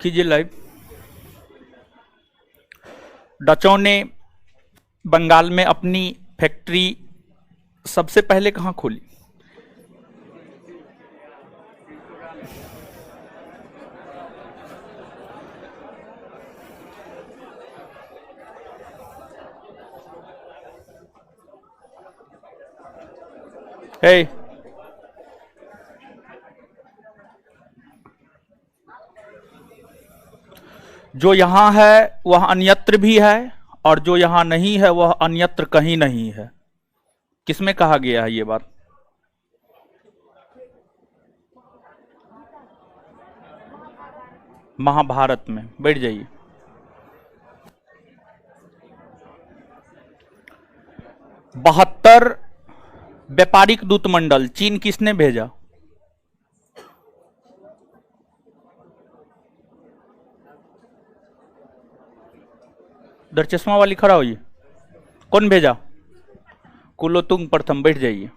कीजिए लाइव। डचों ने बंगाल में अपनी फैक्ट्री सबसे पहले कहां खोली? हे जो यहां है वह अन्यत्र भी है और जो यहां नहीं है वह अन्यत्र कहीं नहीं है। किसमें कहा गया है ये बात? महाभारत में। बैठ जाइए। बहत्तर व्यापारिक दूत मंडल चीन किसने भेजा? दर चश्मा वाली खड़ा होइए। कौन भेजा? कुलोतुंग प्रथम। बैठ जाइए।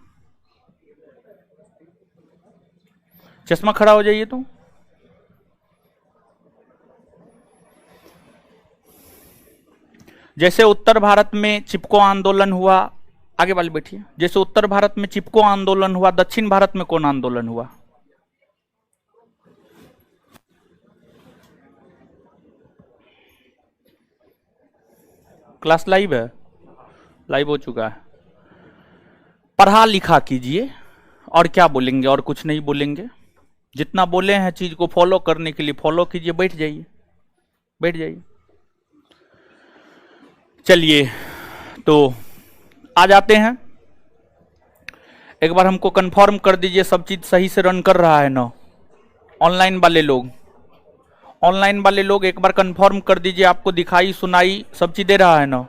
चश्मा खड़ा हो जाइए। तो जैसे उत्तर भारत में चिपको आंदोलन हुआ, आगे वाले बैठिए। जैसे उत्तर भारत में चिपको आंदोलन हुआ, दक्षिण भारत में कौन आंदोलन हुआ? क्लास लाइव है? लाइव हो चुका है। पढ़ा लिखा कीजिए। और क्या बोलेंगे? और कुछ नहीं बोलेंगे। जितना बोले हैं चीज को फॉलो करने के लिए फॉलो कीजिए। बैठ जाइए। बैठ जाइए। चलिए तो आ जाते हैं। एक बार हमको कंफर्म कर दीजिए सब चीज सही से रन कर रहा है ना? ऑनलाइन वाले लोग, ऑनलाइन वाले लोग एक बार कंफर्म कर दीजिए आपको दिखाई सुनाई सब चीज दे रहा है ना?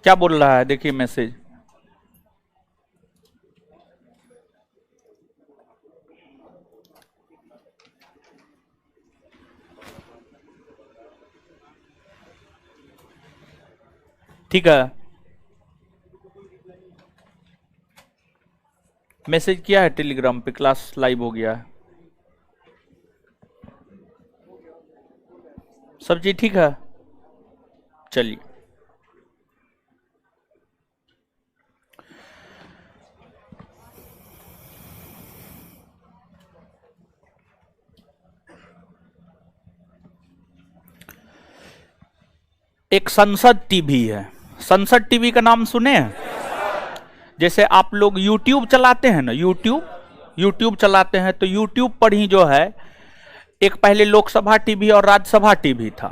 क्या बोल रहा है देखिए मैसेज। ठीक है। मैसेज किया है टेलीग्राम पे, क्लास लाइव हो गया है। सब चीज ठीक है। चलिए एक संसद टीवी है। संसद टीवी का नाम सुने हैं? जैसे आप लोग YouTube चलाते हैं ना, YouTube चलाते हैं तो YouTube पर ही जो है एक पहले लोकसभा टीवी और राज्यसभा टीवी था।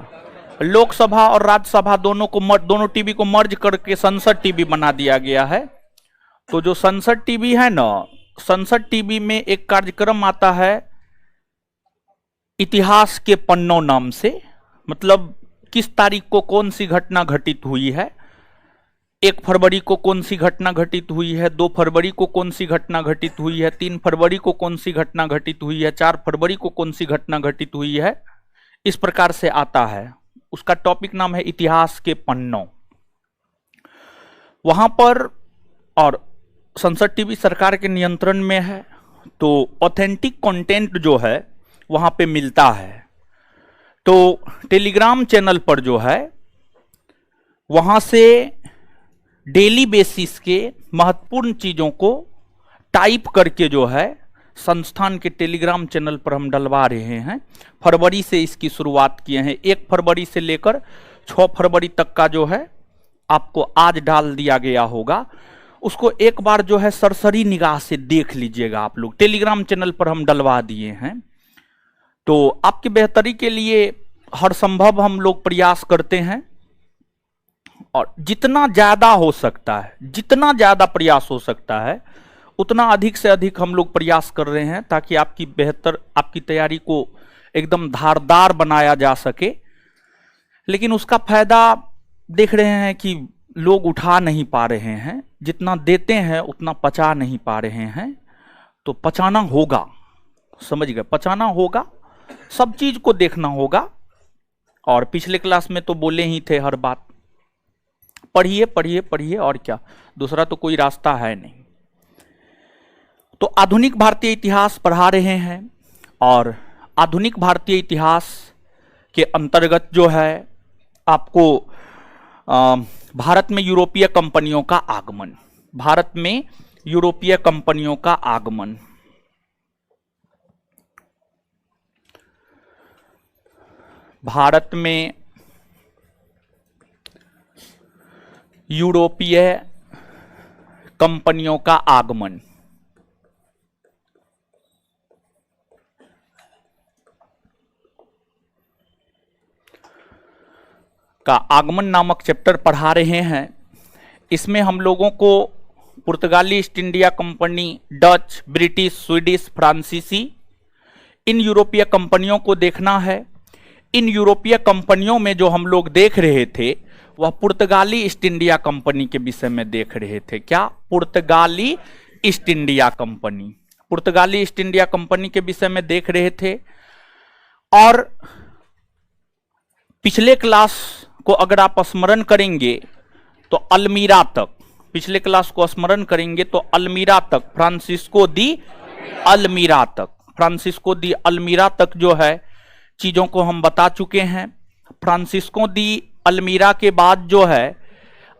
लोकसभा और राज्यसभा दोनों टीवी को मर्ज करके संसद टीवी बना दिया गया है। तो जो संसद टीवी है ना, संसद टीवी में एक कार्यक्रम आता है इतिहास के पन्नों नाम से। मतलब किस तारीख को कौन सी घटना घटित हुई है, 1 फरवरी को कौन सी घटना घटित हुई है, 2 फरवरी को कौन सी घटना घटित हुई है, 3 फरवरी को कौन सी घटना घटित हुई है, 4 फरवरी को कौन सी घटना घटित हुई है। इस प्रकार से आता है। उसका टॉपिक नाम है इतिहास के पन्नों। वहां पर, और संसद टीवी सरकार के नियंत्रण में है, तो ऑथेंटिक कंटेंट जो है वहां पे मिलता है। तो टेलीग्राम चैनल पर जो है वहां से डेली बेसिस के महत्वपूर्ण चीजों को टाइप करके जो है संस्थान के टेलीग्राम चैनल पर हम डलवा रहे हैं। फरवरी से इसकी शुरुआत किए हैं। 1 फरवरी से लेकर 6 फरवरी तक का जो है आपको आज डाल दिया गया होगा। उसको एक बार जो है सरसरी निगाह से देख लीजिएगा आप लोग। टेलीग्राम चैनल पर हम डलवा दिए हैं। तो आपकी बेहतरी के लिए हर संभव हम लोग प्रयास करते हैं और जितना ज्यादा हो सकता है, जितना ज्यादा प्रयास हो सकता है उतना अधिक से अधिक हम लोग प्रयास कर रहे हैं ताकि आपकी तैयारी को एकदम धारदार बनाया जा सके। लेकिन उसका फायदा देख रहे हैं कि लोग उठा नहीं पा रहे हैं। जितना देते हैं उतना पचा नहीं पा रहे हैं। तो पचाना होगा, समझ गए? पचाना होगा, सब चीज को देखना होगा। और पिछले क्लास में तो बोले ही थे हर बात। पढ़िए पढ़िए पढ़िए, और क्या, दूसरा तो कोई रास्ता है नहीं। तो आधुनिक भारतीय इतिहास पढ़ा रहे हैं और आधुनिक भारतीय इतिहास के अंतर्गत जो है आपको भारत में यूरोपीय कंपनियों का आगमन, भारत में यूरोपीय कंपनियों का आगमन, भारत में यूरोपीय कंपनियों का आगमन, का आगमन नामक चैप्टर पढ़ा रहे हैं। इसमें हम लोगों को पुर्तगाली east India company, Dutch, British, Swedish, फ्रांसीसी, इन यूरोपीय कंपनियों को देखना है। इन यूरोपीय कंपनियों में जो हम लोग देख रहे थे वह पुर्तगाली ईस्ट इंडिया कंपनी के विषय में देख रहे थे। क्या? पुर्तगाली ईस्ट इंडिया कंपनी, पुर्तगाली ईस्ट इंडिया कंपनी के विषय में देख रहे थे। और पिछले क्लास को अगर आप स्मरण करेंगे तो अल्मीरा तक, पिछले क्लास को स्मरण करेंगे तो अल्मीरा तक, फ्रांसिस्को दी अल्मीरा तक, फ्रांसिस्को दी अल्मीरा तक जो है चीजों को हम बता चुके हैं। फ्रांसिस्को दी अल्मीरा के बाद जो है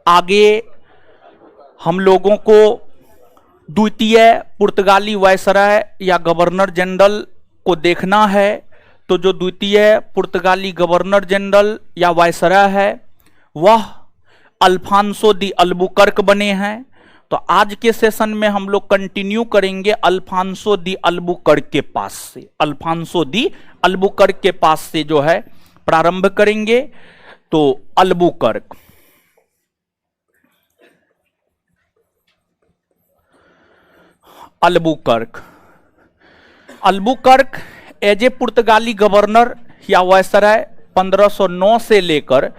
आगे हम लोगों को द्वितीय पुर्तगाली वायसराय या गवर्नर जनरल को देखना है। तो जो द्वितीय पुर्तगाली गवर्नर जनरल या वायसराय है वह अल्फांसो दी अल्बुकर्क बने हैं। तो आज के सेशन में हम लोग कंटिन्यू करेंगे अल्फांसो दी अल्बुकर्क के पास से, अल्फांसो दी अल्बुकर्क के पास से जो है प्रारंभ करेंगे। तो Albuquerque, Albuquerque, Albuquerque as a पुर्तगाली गवर्नर या वायसराय 1509 से लेकर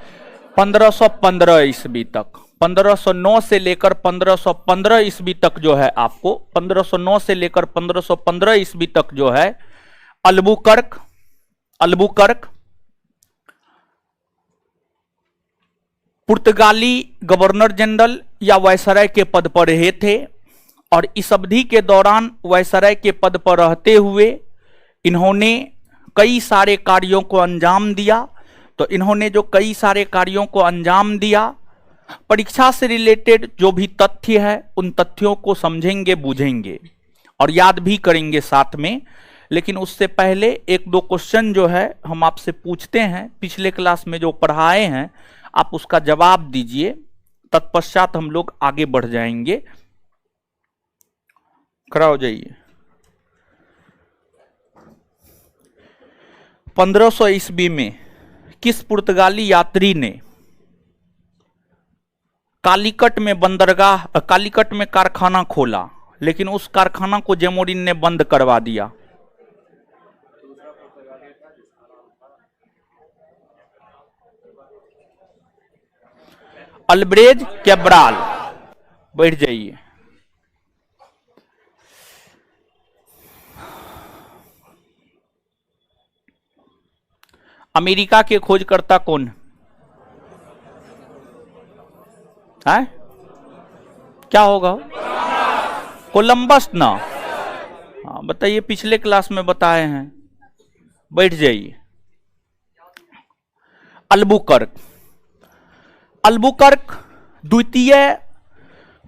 1515 ईस्वी तक, 1509 से लेकर 1515 ईस्वी तक जो है आपको 1509 से लेकर 1515 ईस्वी तक जो है अल्बुकर्क, अल्बुकर्क पुर्तगाली गवर्नर जनरल या वायसराय के पद पर रहे थे। और इस अवधि के दौरान वायसराय के पद पर रहते हुए इन्होंने कई सारे कार्यों को अंजाम दिया। तो इन्होंने जो कई सारे कार्यों को अंजाम दिया, परीक्षा से रिलेटेड जो भी तथ्य है उन तथ्यों को समझेंगे, बूझेंगे और याद भी करेंगे साथ में। लेकिन उससे पहले एक दो क्वेश्चन जो है हम आपसे पूछते हैं, पिछले क्लास में जो पढ़ाए हैं आप उसका जवाब दीजिए, तत्पश्चात हम लोग आगे बढ़ जाएंगे। खड़ा हो जाइए। 1500 ईस्वी में किस पुर्तगाली यात्री ने कालीकट में बंदरगाह, कालीकट में कारखाना खोला, लेकिन उस कारखाना को जेमोरिन ने बंद करवा दिया? अल्ब्रेज कैब्राल। बैठ जाइए। अमेरिका के खोजकर्ता कौन है? क्या होगा? कोलंबस ना? हाँ बताइए, पिछले क्लास में बताए हैं। बैठ जाइए। अल्बुकर्क, अल्बुकर्क द्वितीय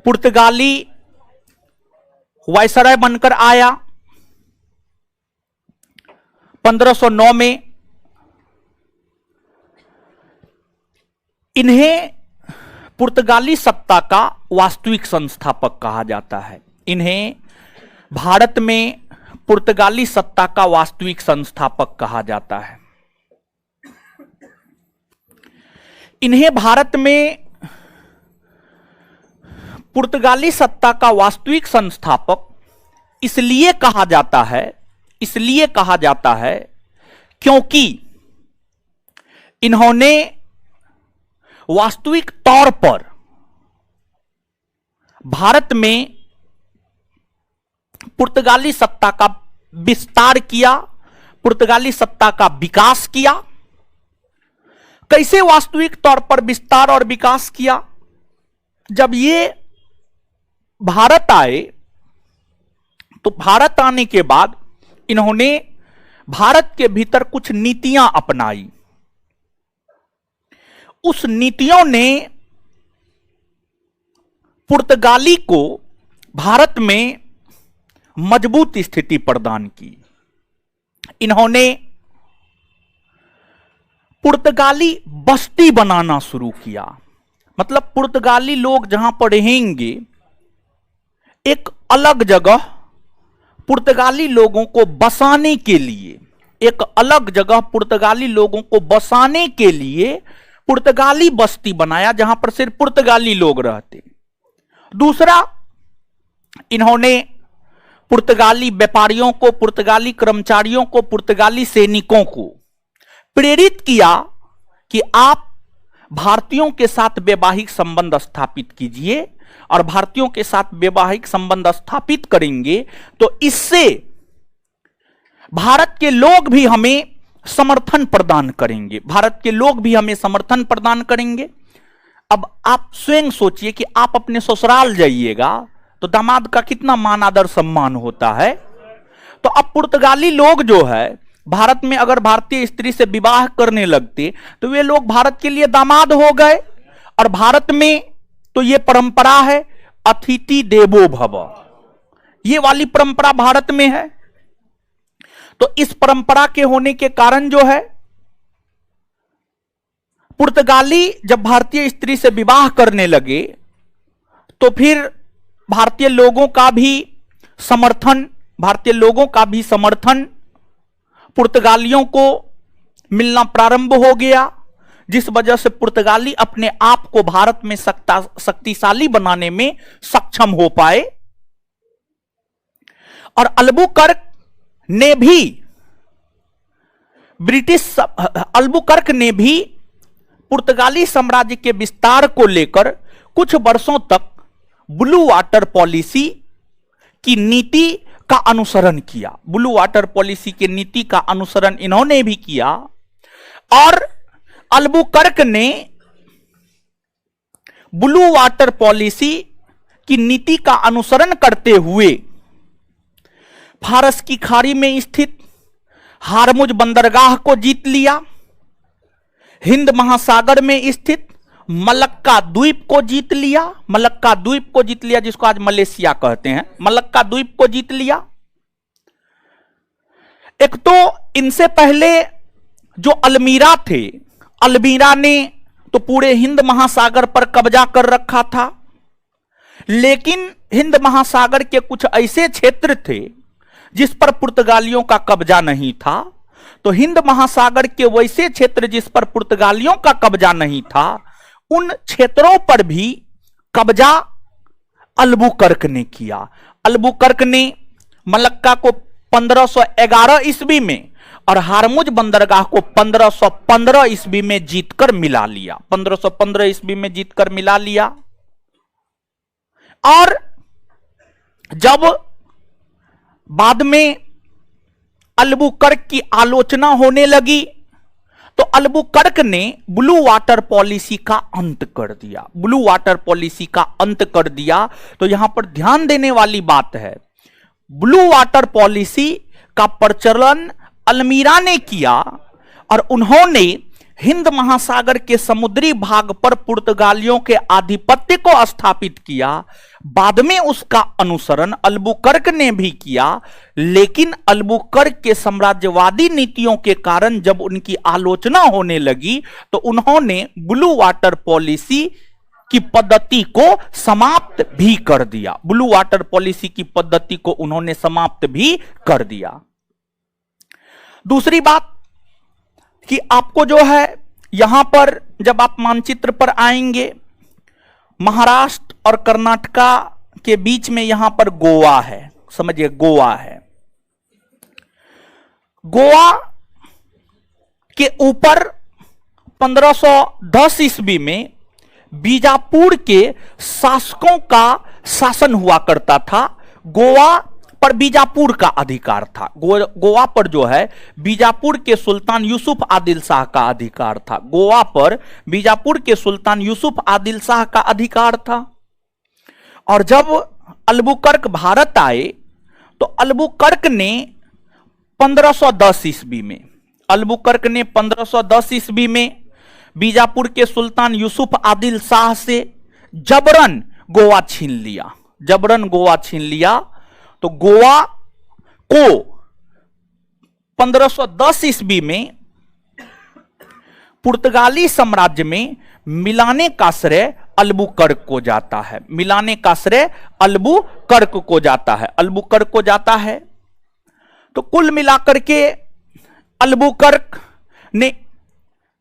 पुर्तगाली वायसराय बनकर आया 1509 में। इन्हें पुर्तगाली सत्ता का वास्तविक संस्थापक कहा जाता है। इन्हें भारत में पुर्तगाली सत्ता का वास्तविक संस्थापक कहा जाता है। इन्हें भारत में पुर्तगाली सत्ता का वास्तविक संस्थापक इसलिए कहा जाता है, इसलिए कहा जाता है क्योंकि इन्होंने वास्तविक तौर पर भारत में पुर्तगाली सत्ता का विस्तार किया, पुर्तगाली सत्ता का विकास किया। कैसे वास्तविक तौर पर विस्तार और विकास किया? जब ये भारत आए तो भारत आने के बाद इन्होंने भारत के भीतर कुछ नीतियां अपनाई। उस नीतियों ने पुर्तगाली को भारत में मजबूत स्थिति प्रदान की। इन्होंने पुर्तगाली बस्ती बनाना शुरू किया, मतलब पुर्तगाली लोग जहां पर रहेंगे एक अलग जगह पुर्तगाली लोगों को बसाने के लिए, एक अलग जगह पुर्तगाली लोगों को बसाने के लिए पुर्तगाली बस्ती बनाया जहां पर सिर्फ पुर्तगाली लोग रहते। दूसरा, इन्होंने पुर्तगाली व्यापारियों को, पुर्तगाली कर्मचारियों को, पुर्तगाली सैनिकों को प्रेरित किया कि आप भारतीयों के साथ वैवाहिक संबंध स्थापित कीजिए, और भारतीयों के साथ वैवाहिक संबंध स्थापित करेंगे तो इससे भारत के लोग भी हमें समर्थन प्रदान करेंगे, भारत के लोग भी हमें समर्थन प्रदान करेंगे। अब आप स्वयं सोचिए कि आप अपने ससुराल जाइएगा तो दामाद का कितना मान आदर सम्मान होता है। तो अब पुर्तगाली लोग जो है भारत में अगर भारतीय स्त्री से विवाह करने लगते तो वे लोग भारत के लिए दामाद हो गए। और भारत में तो ये परंपरा है अतिथि देवो भव, ये वाली परंपरा भारत में है। तो इस परंपरा के होने के कारण जो है पुर्तगाली जब भारतीय स्त्री से विवाह करने लगे तो फिर भारतीय लोगों का भी समर्थन पुर्तगालियों को मिलना प्रारंभ हो गया, जिस वजह से पुर्तगाली अपने आप को भारत में शक्तिशाली बनाने में सक्षम हो पाए। और अल्बुकर्क ने भी पुर्तगाली साम्राज्य के विस्तार को लेकर कुछ वर्षों तक ब्लू वाटर पॉलिसी की नीति का अनुसरण किया। ब्लू वाटर पॉलिसी की नीति का अनुसरण इन्होंने भी किया। और अल्बुकर्क ने ब्लू वाटर पॉलिसी की नीति का अनुसरण करते हुए फारस की खाड़ी में स्थित हारमुज बंदरगाह को जीत लिया, हिंद महासागर में स्थित मलक्का द्वीप को जीत लिया, जिसको आज मलेशिया कहते हैं, मलक्का द्वीप को जीत लिया। एक तो इनसे पहले जो अल्मीरा थे, अल्मीरा ने तो पूरे हिंद महासागर पर कब्जा कर रखा था, लेकिन हिंद महासागर के कुछ ऐसे क्षेत्र थे जिस पर पुर्तगालियों का कब्जा नहीं था। तो हिंद महासागर के वैसे क्षेत्र जिस पर पुर्तगालियों का कब्जा नहीं था, उन क्षेत्रों पर भी कब्जा अल्बुकर्क ने किया। अल्बुकर्क ने मलक्का को 1511 ईस्वी में और हारमुज बंदरगाह को 1515 ईस्वी में जीतकर मिला लिया, 1515 ईस्वी में जीतकर मिला लिया। और जब बाद में अल्बुकर्क की आलोचना होने लगी तो अल्बुकर्क ने ब्लू वाटर पॉलिसी का अंत कर दिया। तो यहां पर ध्यान देने वाली बात है, ब्लू वाटर पॉलिसी का प्रचलन अल्मीरा ने किया और उन्होंने हिंद महासागर के समुद्री भाग पर पुर्तगालियों के आधिपत्य को स्थापित किया। बाद में उसका अनुसरण अल्बुकर्क ने भी किया, लेकिन अल्बुकर्क के साम्राज्यवादी नीतियों के कारण जब उनकी आलोचना होने लगी तो उन्होंने ब्लू वाटर पॉलिसी की पद्धति को समाप्त भी कर दिया। ब्लू वाटर पॉलिसी की पद्धति को उन्होंने समाप्त भी कर दिया। दूसरी बात कि आपको जो है यहां पर जब आप मानचित्र पर आएंगे, महाराष्ट्र और कर्नाटका के बीच में यहां पर गोवा है, समझिए गोवा है। गोवा के ऊपर 1510 ईस्वी में बीजापुर के शासकों का शासन हुआ करता था। गोवा पर बीजापुर का अधिकार था। गोवा पर जो है बीजापुर के सुल्तान यूसुफ आदिल शाह का अधिकार था। गोवा पर बीजापुर के सुल्तान यूसुफ आदिल शाह का अधिकार था। और जब अल्बुकर्क भारत आए तो अल्बुकर्क ने 1510 ईस्वी में अलबुकर्क ने 1510 ईस्वी में बीजापुर के सुल्तान यूसुफ आदिल शाह से जबरन गोवा छीन लिया। जबरन गोवा छीन लिया तो गोवा को 1510 ईस्वी में पुर्तगाली साम्राज्य में मिलाने का श्रेय अलबुकर्क को जाता है। मिलाने का श्रेय अलबुकर्क को जाता है। अलबुकर्क को जाता है। तो कुल मिलाकर के अलबुकर्क ने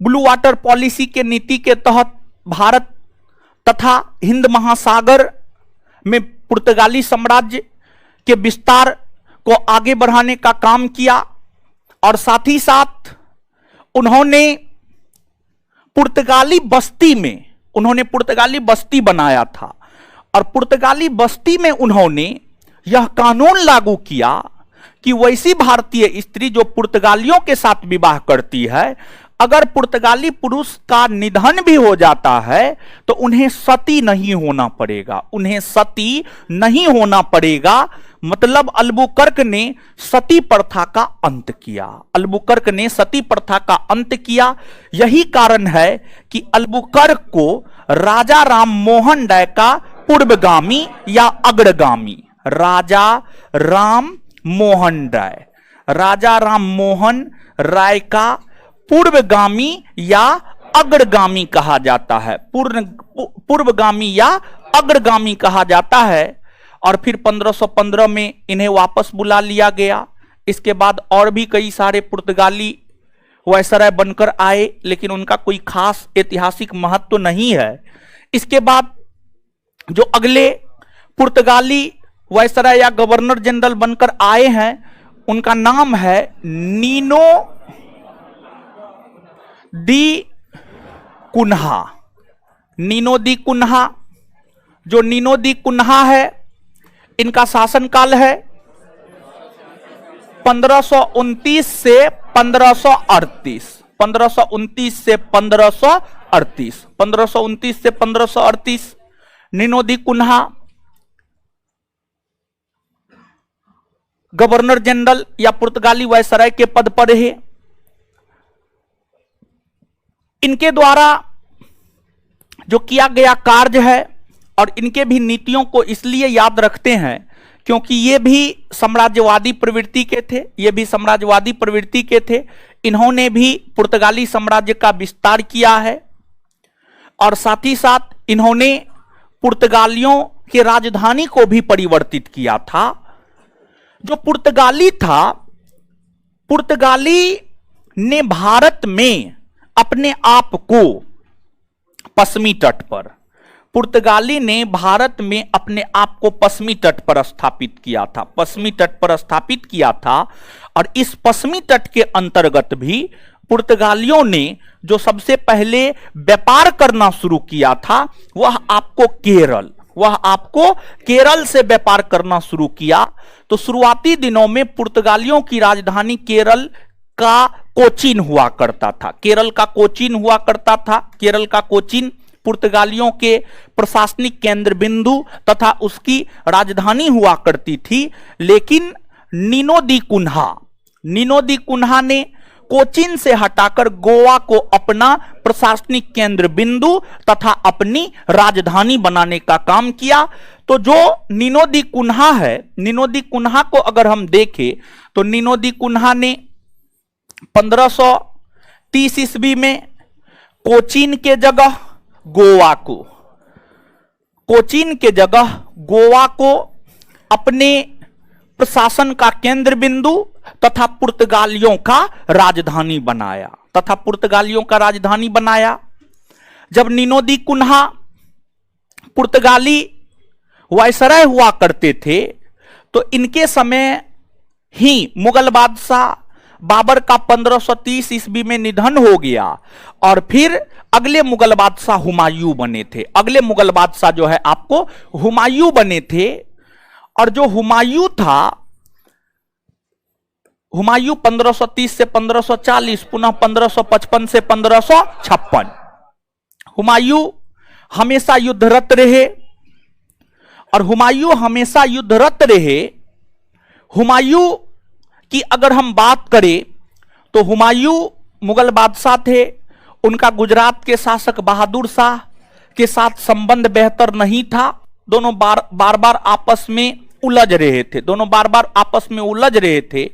ब्लू वाटर पॉलिसी के नीति के तहत भारत तथा हिंद महासागर में पुर्तगाली साम्राज्य के विस्तार को आगे बढ़ाने का काम किया और साथ ही साथ उन्होंने पुर्तगाली बस्ती बनाया था और पुर्तगाली बस्ती में उन्होंने यह कानून लागू किया कि वैसी भारतीय स्त्री जो पुर्तगालियों के साथ विवाह करती है, अगर पुर्तगाली पुरुष का निधन भी हो जाता है तो उन्हें सती नहीं होना पड़ेगा। उन्हें सती नहीं होना पड़ेगा। मतलब अलबुकर्क ने सती प्रथा का अंत किया। अलबुकर्क ने सती प्रथा का अंत किया। यही कारण है कि अलबुकर्क को राजा राम मोहन राय का पूर्वगामी या अग्रगामी, राजा राम मोहन राय, राजा राम मोहन राय का पूर्वगामी या अग्रगामी कहा जाता है। पूर्वगामी या अग्रगामी कहा जाता है। और फिर 1515 में इन्हें वापस बुला लिया गया। इसके बाद और भी कई सारे पुर्तगाली वायसराय बनकर आए, लेकिन उनका कोई खास ऐतिहासिक महत्व नहीं है। इसके बाद जो अगले पुर्तगाली वायसराय या गवर्नर जनरल बनकर आए हैं, उनका नाम है नीनो दी कुन्हा। नीनो दी कुन्हा। जो नीनो दी कुन्हा है, इनका शासनकाल है 1529 से 1538। 1529 से 1538। 1529 से 1538 नीनो दी कुन्हा गवर्नर जनरल या पुर्तगाली वायसराय के पद पर रहे। इनके द्वारा जो किया गया कार्य है, और इनके भी नीतियों को इसलिए याद रखते हैं क्योंकि ये भी साम्राज्यवादी प्रवृत्ति के थे। ये भी साम्राज्यवादी प्रवृत्ति के थे। इन्होंने भी पुर्तगाली साम्राज्य का विस्तार किया है और साथ ही साथ इन्होंने पुर्तगालियों की राजधानी को भी परिवर्तित किया था। जो पुर्तगाली था, पुर्तगाली ने भारत में अपने आप को पश्चिमी तट पर, पुर्तगाली ने भारत में अपने आप को पश्चिमी तट पर स्थापित किया था। पश्चिमी तट पर स्थापित किया था। और इस पश्चिमी तट के अंतर्गत भी पुर्तगालियों ने जो सबसे पहले व्यापार करना शुरू किया था, वह आपको केरल से व्यापार करना शुरू किया। तो शुरुआती दिनों में पुर्तगालियों की राजधानी केरल का कोचीन हुआ करता था। केरल का कोचीन हुआ करता था। केरल का कोचीन पुर्तगालियों के प्रशासनिक केंद्र बिंदु तथा उसकी राजधानी हुआ करती थी। लेकिन नीनो दी कुन्हा ने कोचीन से हटाकर गोवा को अपना प्रशासनिक केंद्र बिंदु तथा अपनी राजधानी बनाने का काम किया। तो जो नीनो दी कुन्हा है, नीनो दी कुन्हा को अगर हम देखें तो नीनो दी कुन्हा ने 1530 ईस्वी में कोचीन के जगह गोवा को अपने प्रशासन का केंद्र बिंदु तथा पुर्तगालियों का राजधानी बनाया। जब नीनो दी कुन्हा पुर्तगाली वायसराय हुआ करते थे तो इनके समय ही मुगल बादशाह बाबर का 1530 ईस्वी में निधन हो गया और फिर अगले मुगल बादशाह हुमायूं बने थे। अगले मुगल बादशाह जो है आपको हुमायूं बने थे। और जो हुमायूं था, हुमायूं 1530 से 1540, पुनः 1555 से 1556। हुमायूं हमेशा युद्धरत रहे और हुमायूं हमेशा युद्धरत रहे। हुमायूं कि अगर हम बात करें तो हुमायूं मुगल बादशाह थे, उनका गुजरात के शासक बहादुर शाह के साथ संबंध बेहतर नहीं था। दोनों बार बार आपस में उलझ रहे थे, दोनों बार बार आपस में उलझ रहे थे।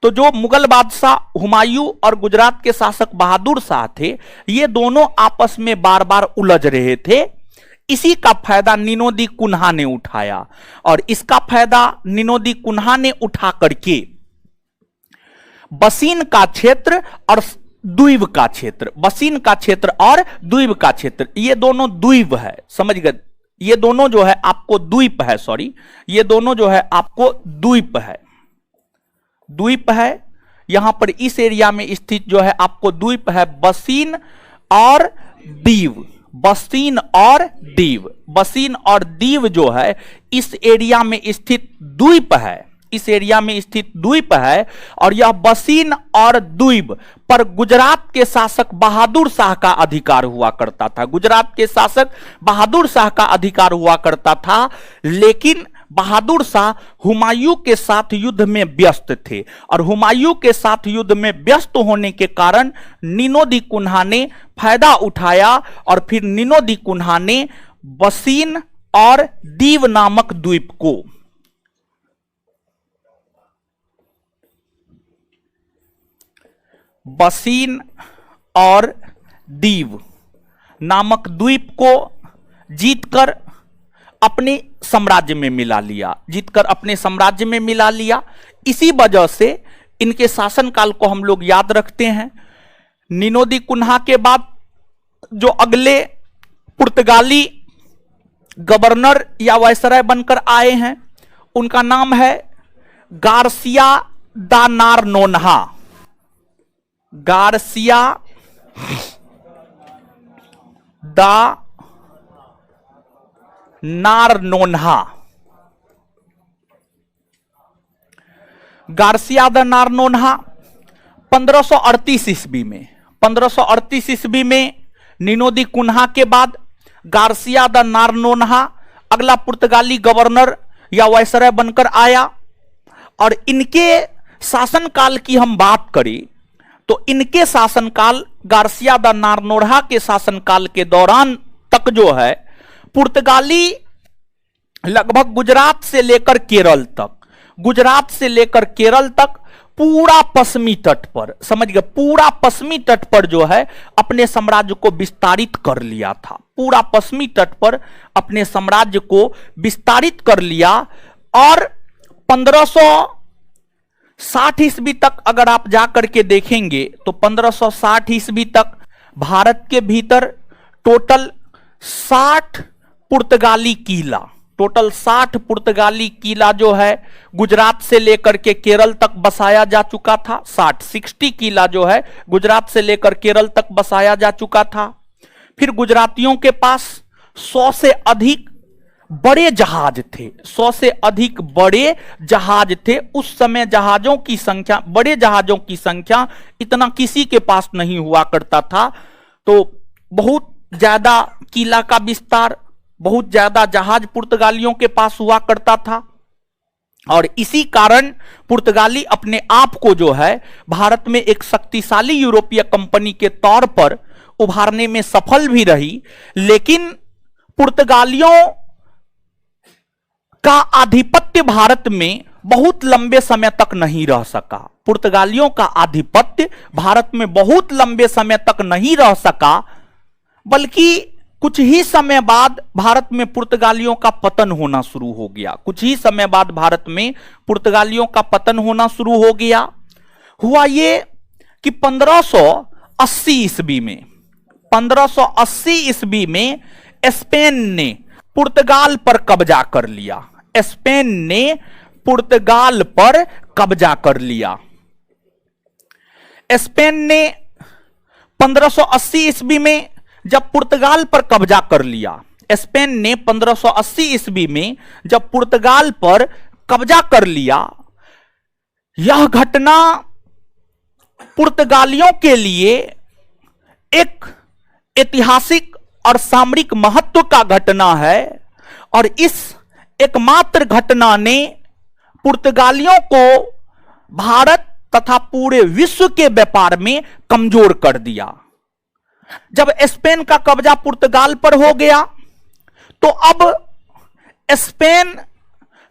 तो जो मुगल बादशाह हुमायूं और गुजरात के शासक बहादुर शाह थे, ये दोनों आपस में बार बार उलझ रहे थे। इसी का फायदा निनोदी कुन्हा ने उठाया और इसका फायदा निनोदी कुन्हा ने उठा करके बसीन का क्षेत्र और द्वीप का क्षेत्र, बसीन का क्षेत्र और द्वीप का क्षेत्र, ये दोनों द्वीप है, समझ गए, ये दोनों जो है आपको द्वीप है, सॉरी, ये दोनों जो है आपको द्वीप है, द्वीप है। यहां पर इस एरिया में स्थित जो है आपको द्वीप है बसीन और दीव, बसीन और दीव, बसीन और दीव जो है इस एरिया में स्थित द्वीप है, इस एरिया में स्थित द्वीप है। और यह बसीन और द्वीप पर गुजरात के शासक बहादुर शाह का अधिकार हुआ करता था, गुजरात के शासक बहादुर शाह का अधिकार हुआ करता था। लेकिन बहादुर शाह हुमायूं के साथ युद्ध में व्यस्त थे और हुमायूं के साथ युद्ध में व्यस्त होने के कारण निनोदी कुन्हा ने फायदा उठाया और फिर निनोदी कुन्हा ने बसीन और दीव नामक द्वीप को बसीन और दीव नामक द्वीप को जीतकर अपने साम्राज्य में मिला लिया, जीतकर अपने साम्राज्य में मिला लिया। इसी वजह से इनके शासनकाल को हम लोग याद रखते हैं। निनोदी कुन्हा के बाद जो अगले पुर्तगाली गवर्नर या वायसराय बनकर आए हैं उनका नाम है गार्सिया दा नारनोन्हा, गार्सिया दा नारनोन्हा, गार्सिया दा नारनोन्हा 1538 ईस्वी में, 1538 ईस्वी में निनोदी कुन्हा के बाद गार्सिया दा नारनोन्हा अगला पुर्तगाली गवर्नर या वायसराय बनकर आया। और इनके शासनकाल की हम बात करें तो इनके शासनकाल, गार्सिया दा नारनोन्हा के शासनकाल के दौरान तक जो है पुर्तगाली लगभग गुजरात से लेकर केरल तक, गुजरात से लेकर केरल तक पूरा पश्चिमी तट पर, समझ गए, पूरा पश्चिमी तट पर जो है अपने साम्राज्य को विस्तारित कर लिया था, पूरा पश्चिमी तट पर अपने साम्राज्य को विस्तारित कर लिया। और 1560 ईस्वी तक अगर आप जाकर के देखेंगे तो 1560 ईस्वी तक भारत के भीतर टोटल 60 पुर्तगाली किला, टोटल 60 पुर्तगाली किला जो है गुजरात से लेकर के केरल तक बसाया जा चुका था। 60 किला जो है गुजरात से लेकर केरल तक बसाया जा चुका था। फिर गुजरातियों के पास 100 से अधिक बड़े जहाज थे, 100 से अधिक बड़े जहाज थे। उस समय जहाजों की संख्या, बड़े जहाजों की संख्या इतना किसी के पास नहीं हुआ करता था। तो बहुत ज्यादा किला का विस्तार, बहुत ज्यादा जहाज पुर्तगालियों के पास हुआ करता था। और इसी कारण पुर्तगाली अपने आप को जो है भारत में एक शक्तिशाली यूरोपीय कंपनी के तौर पर उभारने में सफल भी रही। लेकिन पुर्तगालियों का आधिपत्य भारत में बहुत लंबे समय तक नहीं रह सका, पुर्तगालियों का आधिपत्य भारत में बहुत लंबे समय तक नहीं रह सका, बल्कि कुछ ही समय बाद भारत में पुर्तगालियों का पतन होना शुरू हो गया। कुछ ही समय बाद भारत में पुर्तगालियों का पतन होना शुरू हो गया। हुआ ये कि 1580 ईस्वी में, 1580 ईस्वी में स्पेन ने पुर्तगाल पर कब्जा कर लिया, स्पेन ने पुर्तगाल पर कब्जा कर लिया। स्पेन ने 1580 ईस्वी में जब पुर्तगाल पर कब्जा कर लिया, स्पेन ने 1580 ईस्वी में जब पुर्तगाल पर कब्जा कर लिया, यह घटना पुर्तगालियों के लिए एक ऐतिहासिक और सामरिक महत्व का घटना है। और इस एकमात्र घटना ने पुर्तगालियों को भारत तथा पूरे विश्व के व्यापार में कमजोर कर दिया। जब स्पेन का कब्जा पुर्तगाल पर हो गया तो अब स्पेन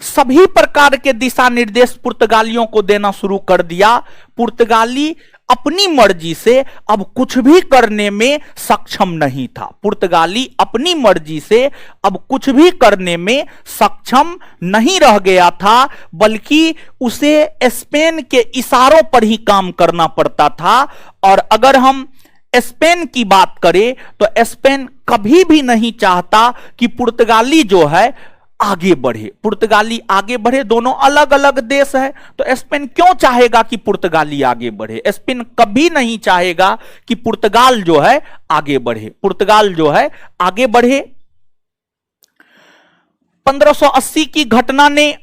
सभी प्रकार के दिशा निर्देश पुर्तगालियों को देना शुरू कर दिया। पुर्तगाली अपनी मर्जी से अब कुछ भी करने में सक्षम नहीं था। पुर्तगाली अपनी मर्जी से अब कुछ भी करने में सक्षम नहीं रह गया था, बल्कि उसे स्पेन के इशारों पर ही काम करना पड़ता था। और अगर हम स्पेन की बात करें तो स्पेन कभी भी नहीं चाहता कि पुर्तगाली जो है आगे बढ़े, पुर्तगाली आगे बढ़े। दोनों अलग अलग देश है, तो स्पेन क्यों चाहेगा कि पुर्तगाली आगे बढ़े? स्पेन कभी नहीं चाहेगा कि पुर्तगाल जो है आगे बढ़े, पुर्तगाल जो है आगे बढ़े। 1580 की घटना ने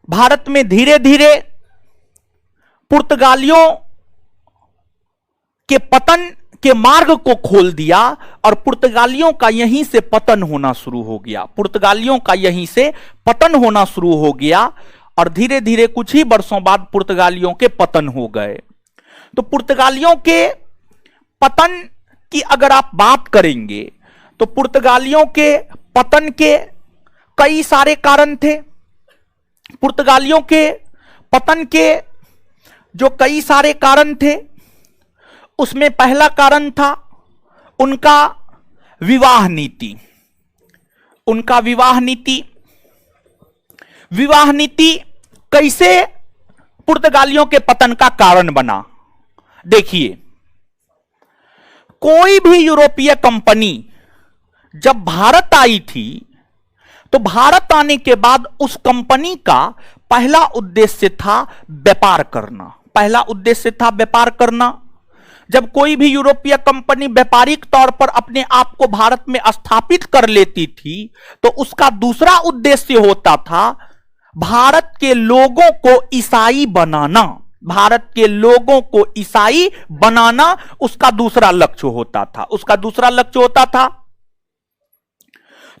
भारत में धीरे धीरे पुर्तगालियों के पतन के मार्ग को खोल दिया और पुर्तगालियों का यहीं से पतन होना शुरू हो गया। पुर्तगालियों का यहीं से पतन होना शुरू हो गया और धीरे धीरे कुछ ही वर्षों बाद पुर्तगालियों के पतन हो गए। तो पुर्तगालियों के पतन की अगर आप बात करेंगे तो पुर्तगालियों के पतन के कई सारे कारण थे। पुर्तगालियों के पतन के जो कई सारे कारण थे, उसमें पहला कारण था उनका विवाह नीति। उनका विवाह नीति, विवाह नीति कैसे पुर्तगालियों के पतन का कारण बना? देखिए, कोई भी यूरोपीय कंपनी जब भारत आई थी तो भारत आने के बाद उस कंपनी का पहला उद्देश्य था व्यापार करना। पहला उद्देश्य था व्यापार करना। जब कोई भी यूरोपीय कंपनी व्यापारिक तौर पर अपने आप को भारत में स्थापित कर लेती थी तो उसका दूसरा उद्देश्य होता था भारत के लोगों को ईसाई बनाना। भारत के लोगों को ईसाई बनाना उसका दूसरा लक्ष्य होता था, उसका दूसरा लक्ष्य होता था।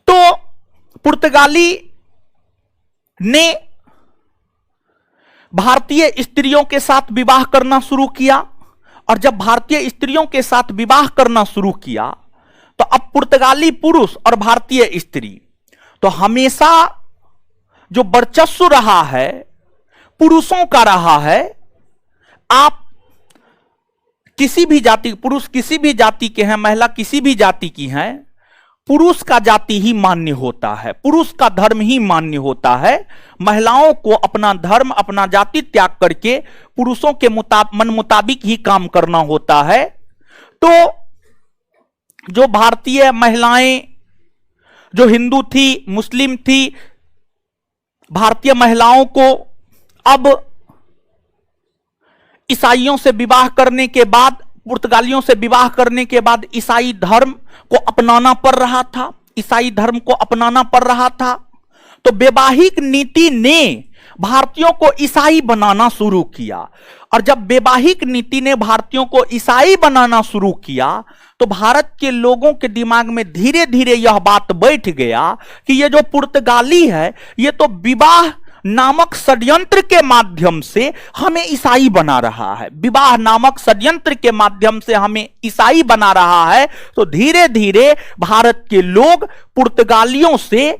तो पुर्तगाली ने भारतीय स्त्रियों के साथ विवाह करना शुरू किया और जब भारतीय स्त्रियों के साथ विवाह करना शुरू किया तो अब पुर्तगाली पुरुष और भारतीय स्त्री तो हमेशा जो वर्चस्व रहा है पुरुषों का रहा है। आप किसी भी जाति, पुरुष किसी भी जाति के हैं, महिला किसी भी जाति की हैं, पुरुष का जाति ही मान्य होता है, पुरुष का धर्म ही मान्य होता है। महिलाओं को अपना धर्म, अपना जाति त्याग करके पुरुषों के मन मुताबिक ही काम करना होता है। तो जो भारतीय महिलाएं जो हिंदू थी, मुस्लिम थी, भारतीय महिलाओं को अब ईसाइयों से विवाह करने के बाद, पुर्तगालियों से विवाह करने के बाद ईसाई धर्म को अपनाना पड़ रहा था, ईसाई धर्म को अपनाना पड़ रहा था। तो वैवाहिक नीति ने भारतीयों को ईसाई बनाना शुरू किया और जब वैवाहिक नीति ने भारतीयों को ईसाई बनाना शुरू किया तो भारत के लोगों के दिमाग में धीरे धीरे यह बात बैठ गया कि ये जो पुर्तगाली है ये तो विवाह नामक षड्यंत्र के माध्यम से हमें ईसाई बना रहा है, विवाह नामक षड्यंत्र के माध्यम से हमें ईसाई बना रहा है। तो धीरे धीरे भारत के लोग पुर्तगालियों से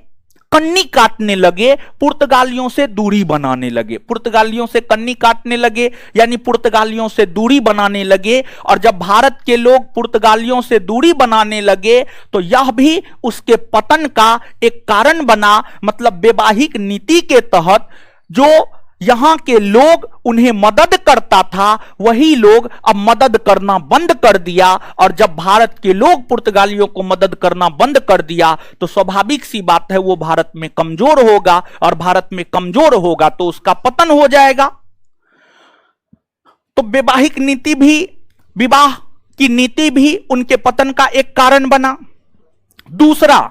कन्नी काटने लगे, पुर्तगालियों से दूरी बनाने लगे, पुर्तगालियों से कन्नी काटने लगे यानी पुर्तगालियों से दूरी बनाने लगे। और जब भारत के लोग पुर्तगालियों से दूरी बनाने लगे तो यह भी उसके पतन का एक कारण बना। मतलब वैवाहिक नीति के तहत जो यहां के लोग उन्हें मदद करता था वही लोग अब मदद करना बंद कर दिया और जब भारत के लोग पुर्तगालियों को मदद करना बंद कर दिया तो स्वाभाविक सी बात है वो भारत में कमजोर होगा और भारत में कमजोर होगा तो उसका पतन हो जाएगा। तो वैवाहिक नीति भी, विवाह की नीति भी उनके पतन का एक कारण बना। दूसरा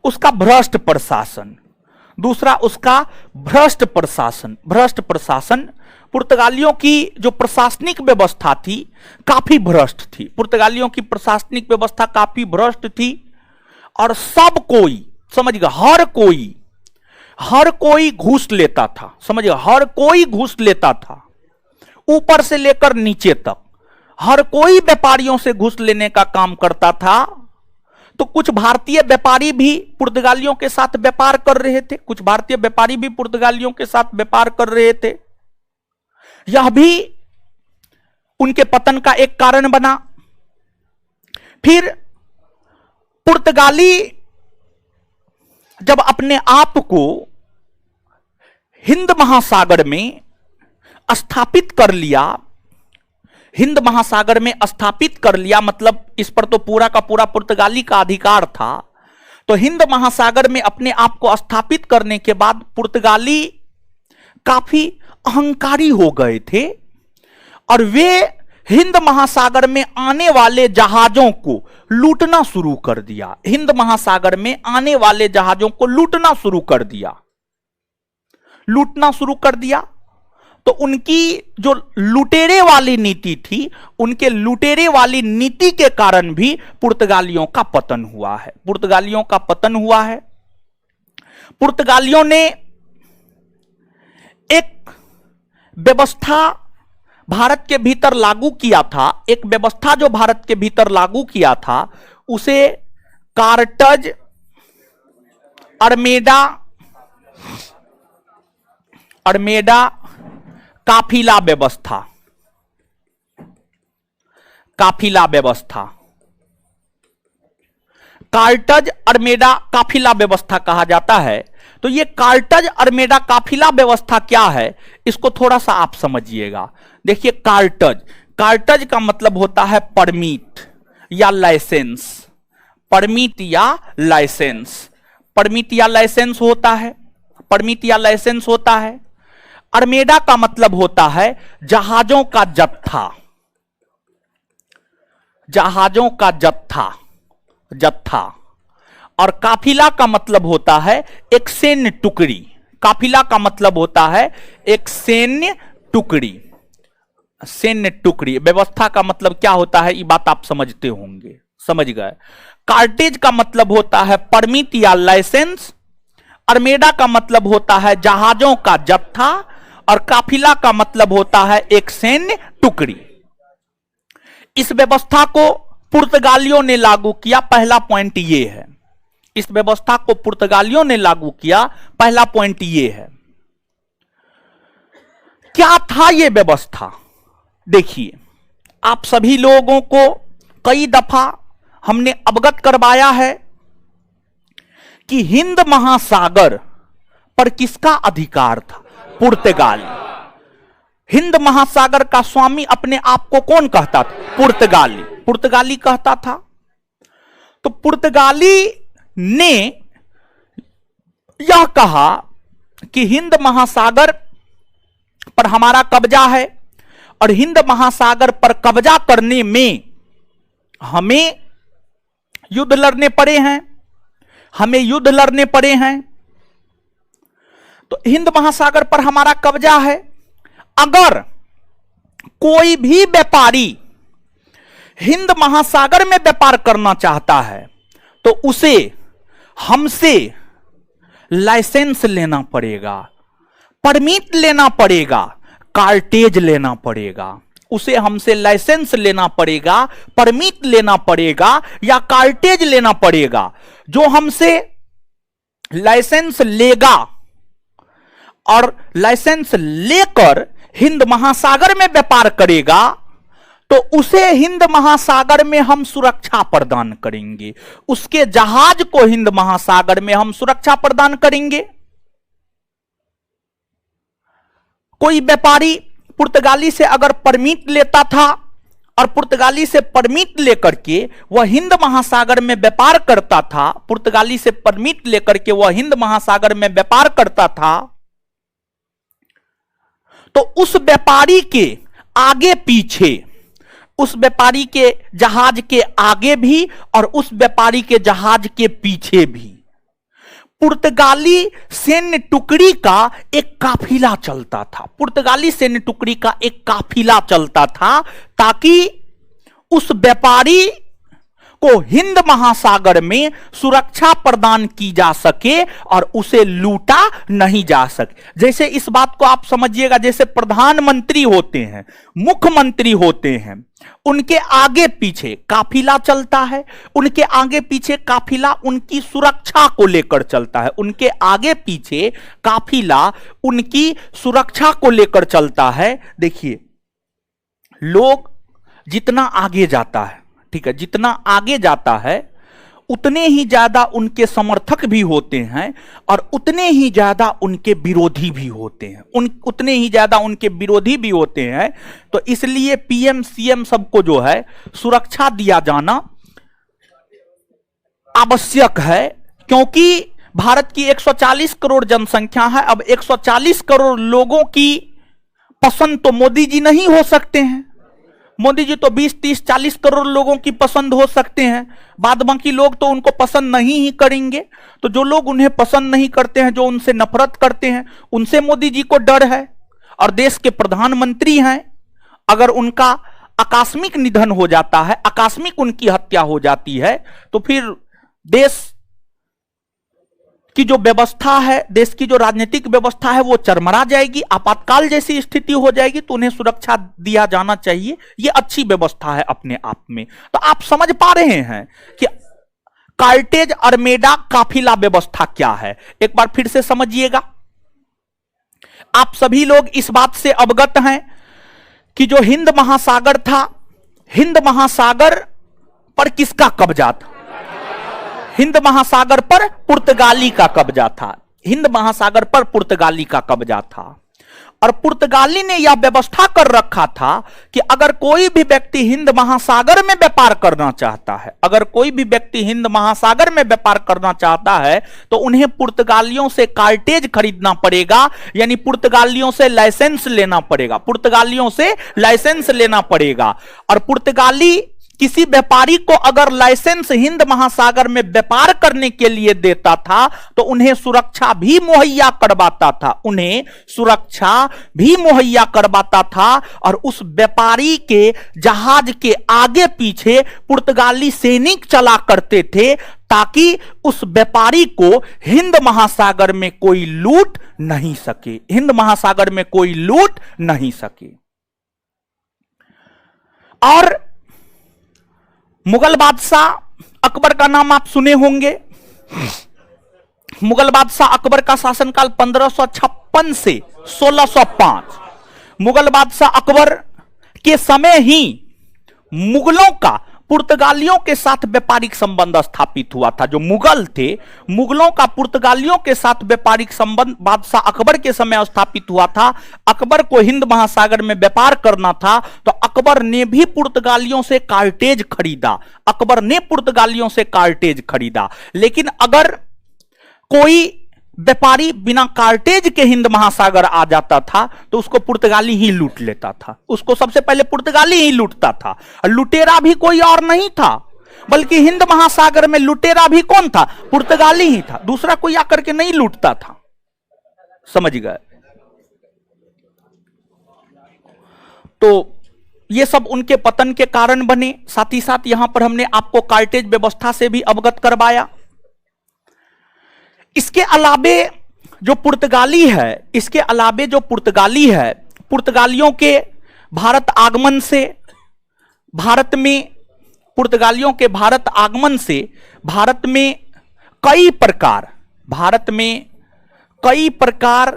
उसका भ्रष्ट प्रशासन, दूसरा उसका भ्रष्ट प्रशासन। भ्रष्ट प्रशासन, पुर्तगालियों की जो प्रशासनिक व्यवस्था थी काफी भ्रष्ट थी, पुर्तगालियों की प्रशासनिक व्यवस्था काफी भ्रष्ट थी और सब कोई समझ गया, हर कोई घूस लेता था, समझिए, हर कोई घूस लेता था, ऊपर से लेकर नीचे तक हर कोई व्यापारियों से घूस लेने का काम करता था। तो कुछ भारतीय व्यापारी भी पुर्तगालियों के साथ व्यापार कर रहे थे, कुछ भारतीय व्यापारी भी पुर्तगालियों के साथ व्यापार कर रहे थे। यह भी उनके पतन का एक कारण बना। फिर पुर्तगाली जब अपने आप को हिंद महासागर में स्थापित कर लिया, हिंद महासागर में स्थापित कर लिया, मतलब इस पर तो पूरा का पूरा पुर्तगाली का अधिकार था। तो हिंद महासागर में अपने आप को स्थापित करने के बाद पुर्तगाली काफी अहंकारी हो गए थे और वे हिंद महासागर में आने वाले जहाजों को लूटना शुरू कर दिया। हिंद महासागर में आने वाले जहाजों को लूटना शुरू कर दिया, लूटना शुरू कर दिया। तो उनकी जो लुटेरे वाली नीति थी, उनके लुटेरे वाली नीति के कारण भी पुर्तगालियों का पतन हुआ है, पुर्तगालियों का पतन हुआ है। पुर्तगालियों ने एक व्यवस्था भारत के भीतर लागू किया था, एक व्यवस्था जो भारत के भीतर लागू किया था उसे कार्टज अरमेडा काफिला व्यवस्था, काफिला व्यवस्था, कार्टज अरमेडा काफिला व्यवस्था कहा जाता है। तो ये कार्टज अरमेडा काफिला व्यवस्था क्या है, इसको थोड़ा सा आप समझिएगा। देखिए, कार्टज, कार्टज का मतलब होता है परमिट या लाइसेंस, परमिट या लाइसेंस, परमिट या लाइसेंस होता है, परमिट या लाइसेंस होता है। अरमेडा का मतलब होता है जहाजों का जत्था, जहाजों का जत्था, जत्था। और काफिला का मतलब होता है एक सैन्य टुकड़ी, काफिला का मतलब होता है एक सैन्य टुकड़ी, सैन्य टुकड़ी। व्यवस्था का मतलब क्या होता है, ये बात आप समझते होंगे, समझ गए। कार्टेज का मतलब होता है परमिट या लाइसेंस, अरमेडा का मतलब होता है जहाजों का जत्था और काफिला का मतलब होता है एक सैन्य टुकड़ी। इस व्यवस्था को पुर्तगालियों ने लागू किया, पहला पॉइंट ये है। इस व्यवस्था को पुर्तगालियों ने लागू किया, पहला पॉइंट ये है। क्या था यह व्यवस्था? देखिए, आप सभी लोगों को कई दफा हमने अवगत करवाया है कि हिंद महासागर पर किसका अधिकार था? पुर्तगाली। हिंद महासागर का स्वामी अपने आप को कौन कहता था? पुर्तगाली, पुर्तगाली कहता था। तो पुर्तगाली ने यह कहा कि हिंद महासागर पर हमारा कब्जा है और हिंद महासागर पर कब्जा करने में हमें युद्ध लड़ने पड़े हैं, हमें युद्ध लड़ने पड़े हैं। तो हिंद महासागर पर हमारा कब्जा है। अगर कोई भी व्यापारी हिंद महासागर में व्यापार करना चाहता है तो उसे हमसे लाइसेंस लेना पड़ेगा, परमिट लेना पड़ेगा, कार्टेज लेना पड़ेगा। उसे हमसे लाइसेंस लेना पड़ेगा, परमिट लेना पड़ेगा या कार्टेज लेना पड़ेगा। जो हमसे लाइसेंस लेगा और लाइसेंस लेकर हिंद महासागर में व्यापार करेगा तो उसे हिंद महासागर में हम सुरक्षा प्रदान करेंगे, उसके जहाज को हिंद महासागर में हम सुरक्षा प्रदान करेंगे। कोई व्यापारी पुर्तगाली से अगर परमिट लेता था और पुर्तगाली से परमिट लेकर के वह हिंद महासागर में व्यापार करता था, पुर्तगाली से परमिट लेकर के वह हिंद महासागर में व्यापार करता था, तो उस व्यापारी के आगे पीछे, उस व्यापारी के जहाज के आगे भी और उस व्यापारी के जहाज के पीछे भी पुर्तगाली सैन्य टुकड़ी का एक काफिला चलता था। पुर्तगाली सैन्य टुकड़ी का एक काफिला चलता था ताकि उस व्यापारी को हिंद महासागर में सुरक्षा प्रदान की जा सके और उसे लूटा नहीं जा सके। जैसे इस बात को आप समझिएगा, जैसे प्रधानमंत्री होते हैं, मुख्यमंत्री होते हैं, उनके आगे पीछे काफिला चलता है, उनके आगे पीछे काफिला उनकी सुरक्षा को लेकर चलता है, उनके आगे पीछे काफिला उनकी सुरक्षा को लेकर चलता है। देखिए, लोग जितना आगे जाता है, ठीक है, जितना आगे जाता है उतने ही ज्यादा उनके समर्थक भी होते हैं और उतने ही ज्यादा उनके विरोधी भी होते हैं, उतने ही ज्यादा उनके विरोधी भी होते हैं। तो इसलिए पीएम सीएम सबको जो है सुरक्षा दिया जाना आवश्यक है, क्योंकि भारत की 140 करोड़ जनसंख्या है। अब 140 करोड़ लोगों की पसंद तो मोदी जी नहीं हो सकते हैं। मोदी जी तो 20, 30, 40 करोड़ लोगों की पसंद हो सकते हैं, बाद बाकी लोग तो उनको पसंद नहीं ही करेंगे। तो जो लोग उन्हें पसंद नहीं करते हैं, जो उनसे नफरत करते हैं, उनसे मोदी जी को डर है। और देश के प्रधानमंत्री हैं, अगर उनका आकस्मिक निधन हो जाता है, आकस्मिक उनकी हत्या हो जाती है, तो फिर देश की जो व्यवस्था है, देश की जो राजनीतिक व्यवस्था है, वो चरमरा जाएगी, आपातकाल जैसी स्थिति हो जाएगी। तो उन्हें सुरक्षा दिया जाना चाहिए, ये अच्छी व्यवस्था है अपने आप में। तो आप समझ पा रहे हैं कि कार्टेज अरमेडा काफिला व्यवस्था क्या है। एक बार फिर से समझिएगा, आप सभी लोग इस बात से अवगत हैं कि जो हिंद महासागर था, हिंद महासागर पर किसका कब्जा था? हिंद महासागर पर पुर्तगाली का कब्जा था। हिंद महासागर पर पुर्तगाली का कब्जा था और पुर्तगाली ने यह व्यवस्था कर रखा था कि अगर कोई भी व्यक्ति हिंद महासागर में व्यापार करना चाहता है, अगर कोई भी व्यक्ति हिंद महासागर में व्यापार करना चाहता है, तो उन्हें पुर्तगालियों से कार्टेज खरीदना पड़ेगा, यानी पुर्तगालियों से लाइसेंस लेना पड़ेगा, पुर्तगालियों से लाइसेंस लेना पड़ेगा। और पुर्तगाली किसी व्यापारी को अगर लाइसेंस हिंद महासागर में व्यापार करने के लिए देता था, तो उन्हें सुरक्षा भी मुहैया करवाता था, उन्हें सुरक्षा भी मुहैया करवाता था। और उस व्यापारी के जहाज के आगे पीछे पुर्तगाली सैनिक चला करते थे, ताकि उस व्यापारी को हिंद महासागर में कोई लूट नहीं सके, हिंद महासागर में कोई लूट नहीं सके। और मुगल बादशाह अकबर का नाम आप सुने होंगे। मुगल बादशाह अकबर का शासनकाल 1556 से 1605। मुगल बादशाह अकबर के समय ही मुगलों का पुर्तगालियों के साथ व्यापारिक संबंध स्थापित हुआ था। जो मुगल थे, मुगलों का पुर्तगालियों के साथ व्यापारिक संबंध बादशाह अकबर के समय स्थापित हुआ था। अकबर को हिंद महासागर में व्यापार करना था, तो अकबर ने भी पुर्तगालियों से कार्टेज खरीदा, अकबर ने पुर्तगालियों से कार्टेज खरीदा। लेकिन अगर कोई व्यापारी बिना कार्टेज के हिंद महासागर आ जाता था, तो उसको पुर्तगाली ही लूट लेता था, उसको सबसे पहले पुर्तगाली ही लूटता था। लुटेरा भी कोई और नहीं था, बल्कि हिंद महासागर में लुटेरा भी कौन था? पुर्तगाली ही था, दूसरा कोई आकर के नहीं लूटता था। समझ गए? तो ये सब उनके पतन के कारण बने। साथ ही साथ यहां पर हमने आपको कार्टेज व्यवस्था से भी अवगत करवाया। इसके अलावे जो पुर्तगाली है, इसके अलावे जो पुर्तगाली है, पुर्तगालियों के भारत आगमन से, भारत में पुर्तगालियों के भारत आगमन से भारत में कई प्रकार, भारत में कई प्रकार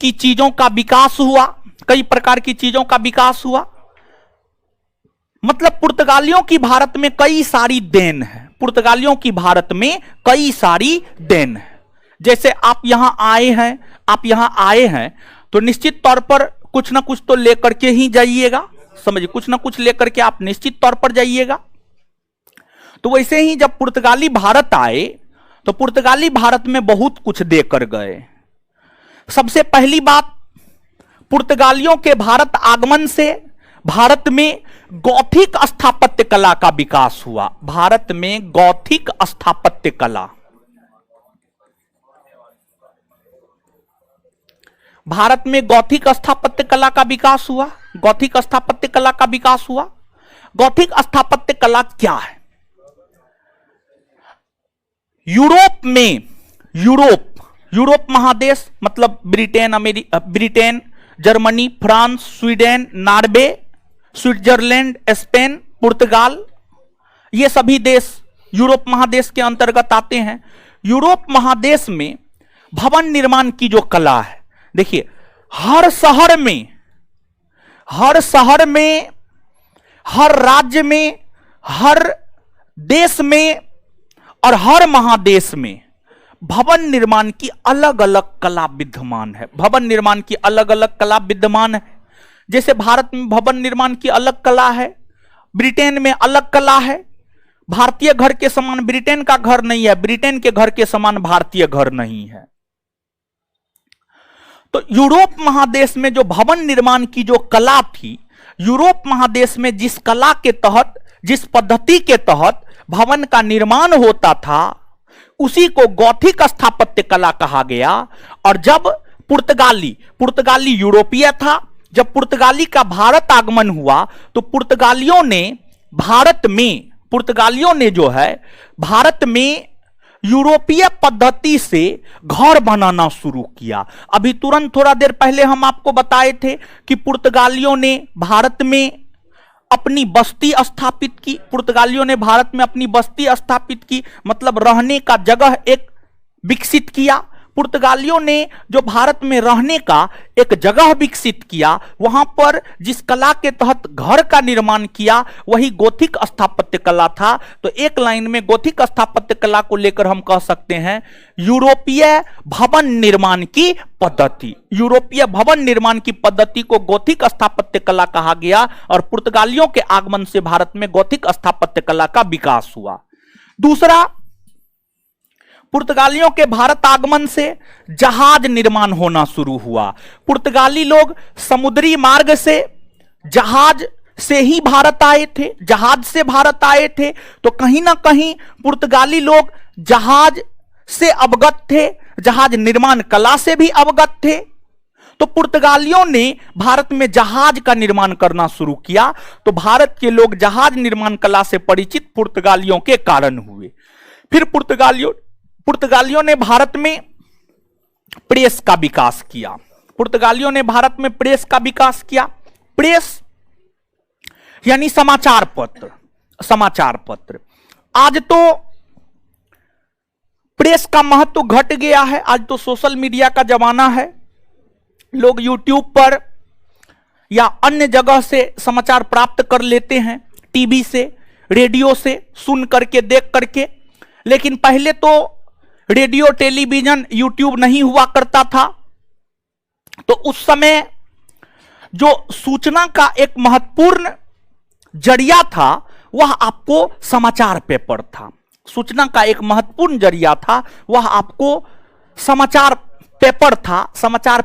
की चीजों का विकास हुआ, कई प्रकार की चीजों का विकास हुआ। मतलब पुर्तगालियों की भारत में कई सारी देन है, पुर्तगालियों की भारत में कई सारी देन है। जैसे आप यहां आए हैं, आप यहां आए हैं तो निश्चित तौर पर कुछ ना कुछ तो लेकर के ही जाइएगा, समझिए, कुछ ना कुछ लेकर के आप निश्चित तौर पर जाइएगा। तो वैसे ही जब पुर्तगाली भारत आए, तो पुर्तगाली भारत में बहुत कुछ देकर गए। सबसे पहली बात, पुर्तगालियों के भारत आगमन से भारत में गौथिक स्थापत्य कला का विकास हुआ। भारत में गौथिक स्थापत्य कला, भारत में गौथिक स्थापत्य कला का विकास हुआ, गौथिक स्थापत्य कला का विकास हुआ। गॉथिक स्थापत्य कला क्या है? यूरोप में, यूरोप महादेश मतलब Britain, Germany, France, Sweden, Norway, Switzerland, Spain, पुर्तगाल, ये सभी देश यूरोप महादेश के अंतर्गत आते हैं। यूरोप महादेश में भवन निर्माण की जो कला है, देखिए हर शहर में, हर राज्य में, हर देश में और हर महादेश में भवन निर्माण की अलग अलग कला विद्यमान है। भवन निर्माण की अलग अलग कला विद्यमान है। जैसे भारत में भवन निर्माण की अलग कला है, ब्रिटेन में अलग कला है। भारतीय घर के समान ब्रिटेन का घर नहीं है, ब्रिटेन के घर के समान भारतीय घर नहीं है। तो यूरोप महादेश में जो भवन निर्माण की जो कला थी, यूरोप महादेश में जिस कला के तहत, जिस पद्धति के तहत भवन का निर्माण होता था, उसी को गॉथिक स्थापत्य कला कहा गया। और जब पुर्तगाली यूरोपीय था, जब पुर्तगाली का भारत आगमन हुआ तो पुर्तगालियों ने जो है भारत में यूरोपीय पद्धति से घर बनाना शुरू किया। अभी तुरंत थोड़ा देर पहले हम आपको बताए थे कि पुर्तगालियों ने भारत में अपनी बस्ती स्थापित की। पुर्तगालियों ने भारत में अपनी बस्ती स्थापित की, मतलब रहने का जगह एक विकसित किया। पुर्तगालियों ने जो भारत में रहने का एक जगह विकसित किया, वहां पर जिस कला के तहत घर का निर्माण किया वही गॉथिक स्थापत्य कला था। तो एक लाइन में गॉथिक स्थापत्य कला को लेकर हम कह सकते हैं यूरोपीय भवन निर्माण की पद्धति। यूरोपीय भवन निर्माण की पद्धति को गॉथिक स्थापत्य कला कहा गया और पुर्तगालियों के आगमन से भारत में गॉथिक स्थापत्य कला का विकास हुआ। दूसरा, पुर्तगालियों के भारत आगमन से जहाज निर्माण होना शुरू हुआ। पुर्तगाली लोग समुद्री मार्ग से, जहाज से ही भारत आए थे, जहाज से भारत आए थे। तो कहीं ना कहीं पुर्तगाली लोग जहाज से अवगत थे, जहाज निर्माण कला से भी अवगत थे। तो पुर्तगालियों ने भारत में जहाज का निर्माण करना शुरू किया। तो भारत के लोग जहाज निर्माण कला से परिचित पुर्तगालियों के कारण हुए। फिर पुर्तगालियों ने भारत में प्रेस का विकास किया। पुर्तगालियों ने भारत में प्रेस का विकास किया। प्रेस यानी समाचार पत्र। आज तो प्रेस का महत्व घट गया है। आज तो सोशल मीडिया का जमाना है। लोग यूट्यूब पर या अन्य जगह से समाचार प्राप्त कर लेते हैं, टीवी से, रेडियो से, सुन करके, देख करके। लेकिन पहले तो रेडियो, टेलीविजन, यूट्यूब नहीं हुआ करता था। तो उस समय जो सूचना का एक महत्वपूर्ण जरिया था वह आपको समाचार पेपर था। सूचना का एक महत्वपूर्ण जरिया था वह आपको समाचार पेपर था। समाचार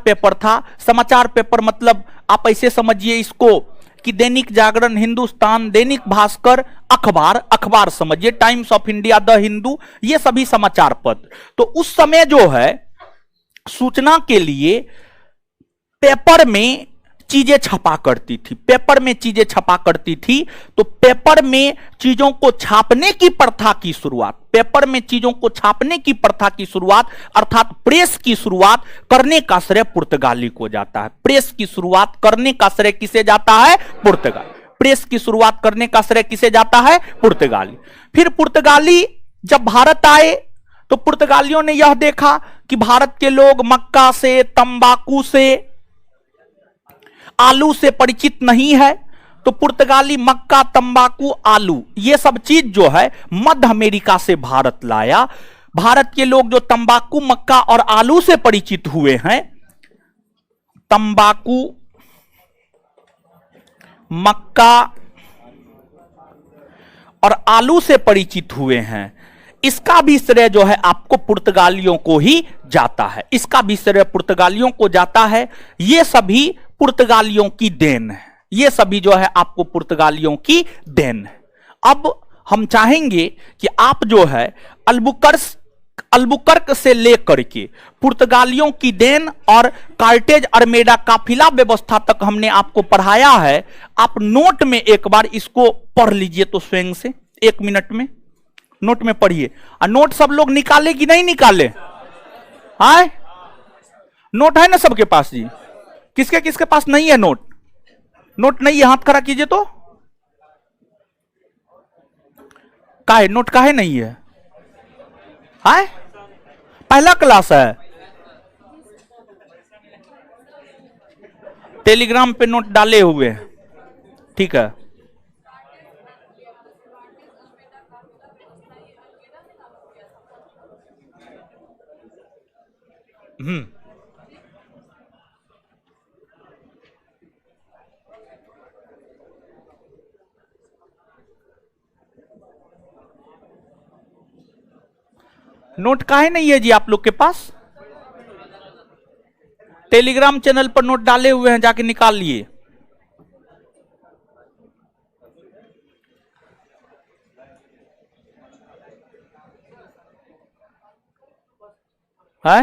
पेपर मतलब आप ऐसे समझिए इसको कि दैनिक जागरण, हिंदुस्तान, दैनिक भास्कर, अखबार समझिए, times of India, the Hindu, ये सभी समाचार पत्र। तो उस समय जो है सूचना के लिए पेपर में चीजें छपा करती थी। तो पेपर में चीजों को छापने की प्रथा की शुरुआत, अर्थात प्रेस की शुरुआत करने का श्रेय पुर्तगाली को जाता है। प्रेस की शुरुआत करने का श्रेय किसे जाता है? पुर्तगाली। फिर पुर्तगाली जब भारत आए तो पुर्तगालियों ने यह देखा कि भारत के लोग मक्का से, तंबाकू से, आलू से परिचित नहीं है। तो पुर्तगाली मक्का, तंबाकू, आलू, ये सब चीज जो है मध्य अमेरिका से भारत लाया। भारत के लोग जो तंबाकू, मक्का और आलू से परिचित हुए हैं, तंबाकू, मक्का और आलू से परिचित हुए हैं, इसका भी श्रेय जो है आपको पुर्तगालियों को ही जाता है। ये सभी पुर्तगालियों की देन है। आपको पुर्तगालियों की देन है। अब हम चाहेंगे कि आप जो है अल्बुकर्क से लेकर के पुर्तगालियों की देन और कार्टेज अरमेडा काफिला व्यवस्था तक हमने आपको पढ़ाया है। आप नोट में एक बार इसको पढ़ लीजिए तो स्वयं से, 1 मिनट में नोट में पढ़िए। और नोट सब लोग निकाले कि नहीं निकाले? हाय, नोट है ना सबके पास जी? किसके किसके पास नहीं है नोट? नोट नहीं है, हाथ खड़ा कीजिए तो। काहे नोट काहे नहीं है? हाय, पहला क्लास है, टेलीग्राम पे नोट डाले हुए हैं, ठीक है। नोट काहे नहीं है जी आप लोग के पास? टेलीग्राम चैनल पर नोट डाले हुए हैं, जाके निकाल लिए। है?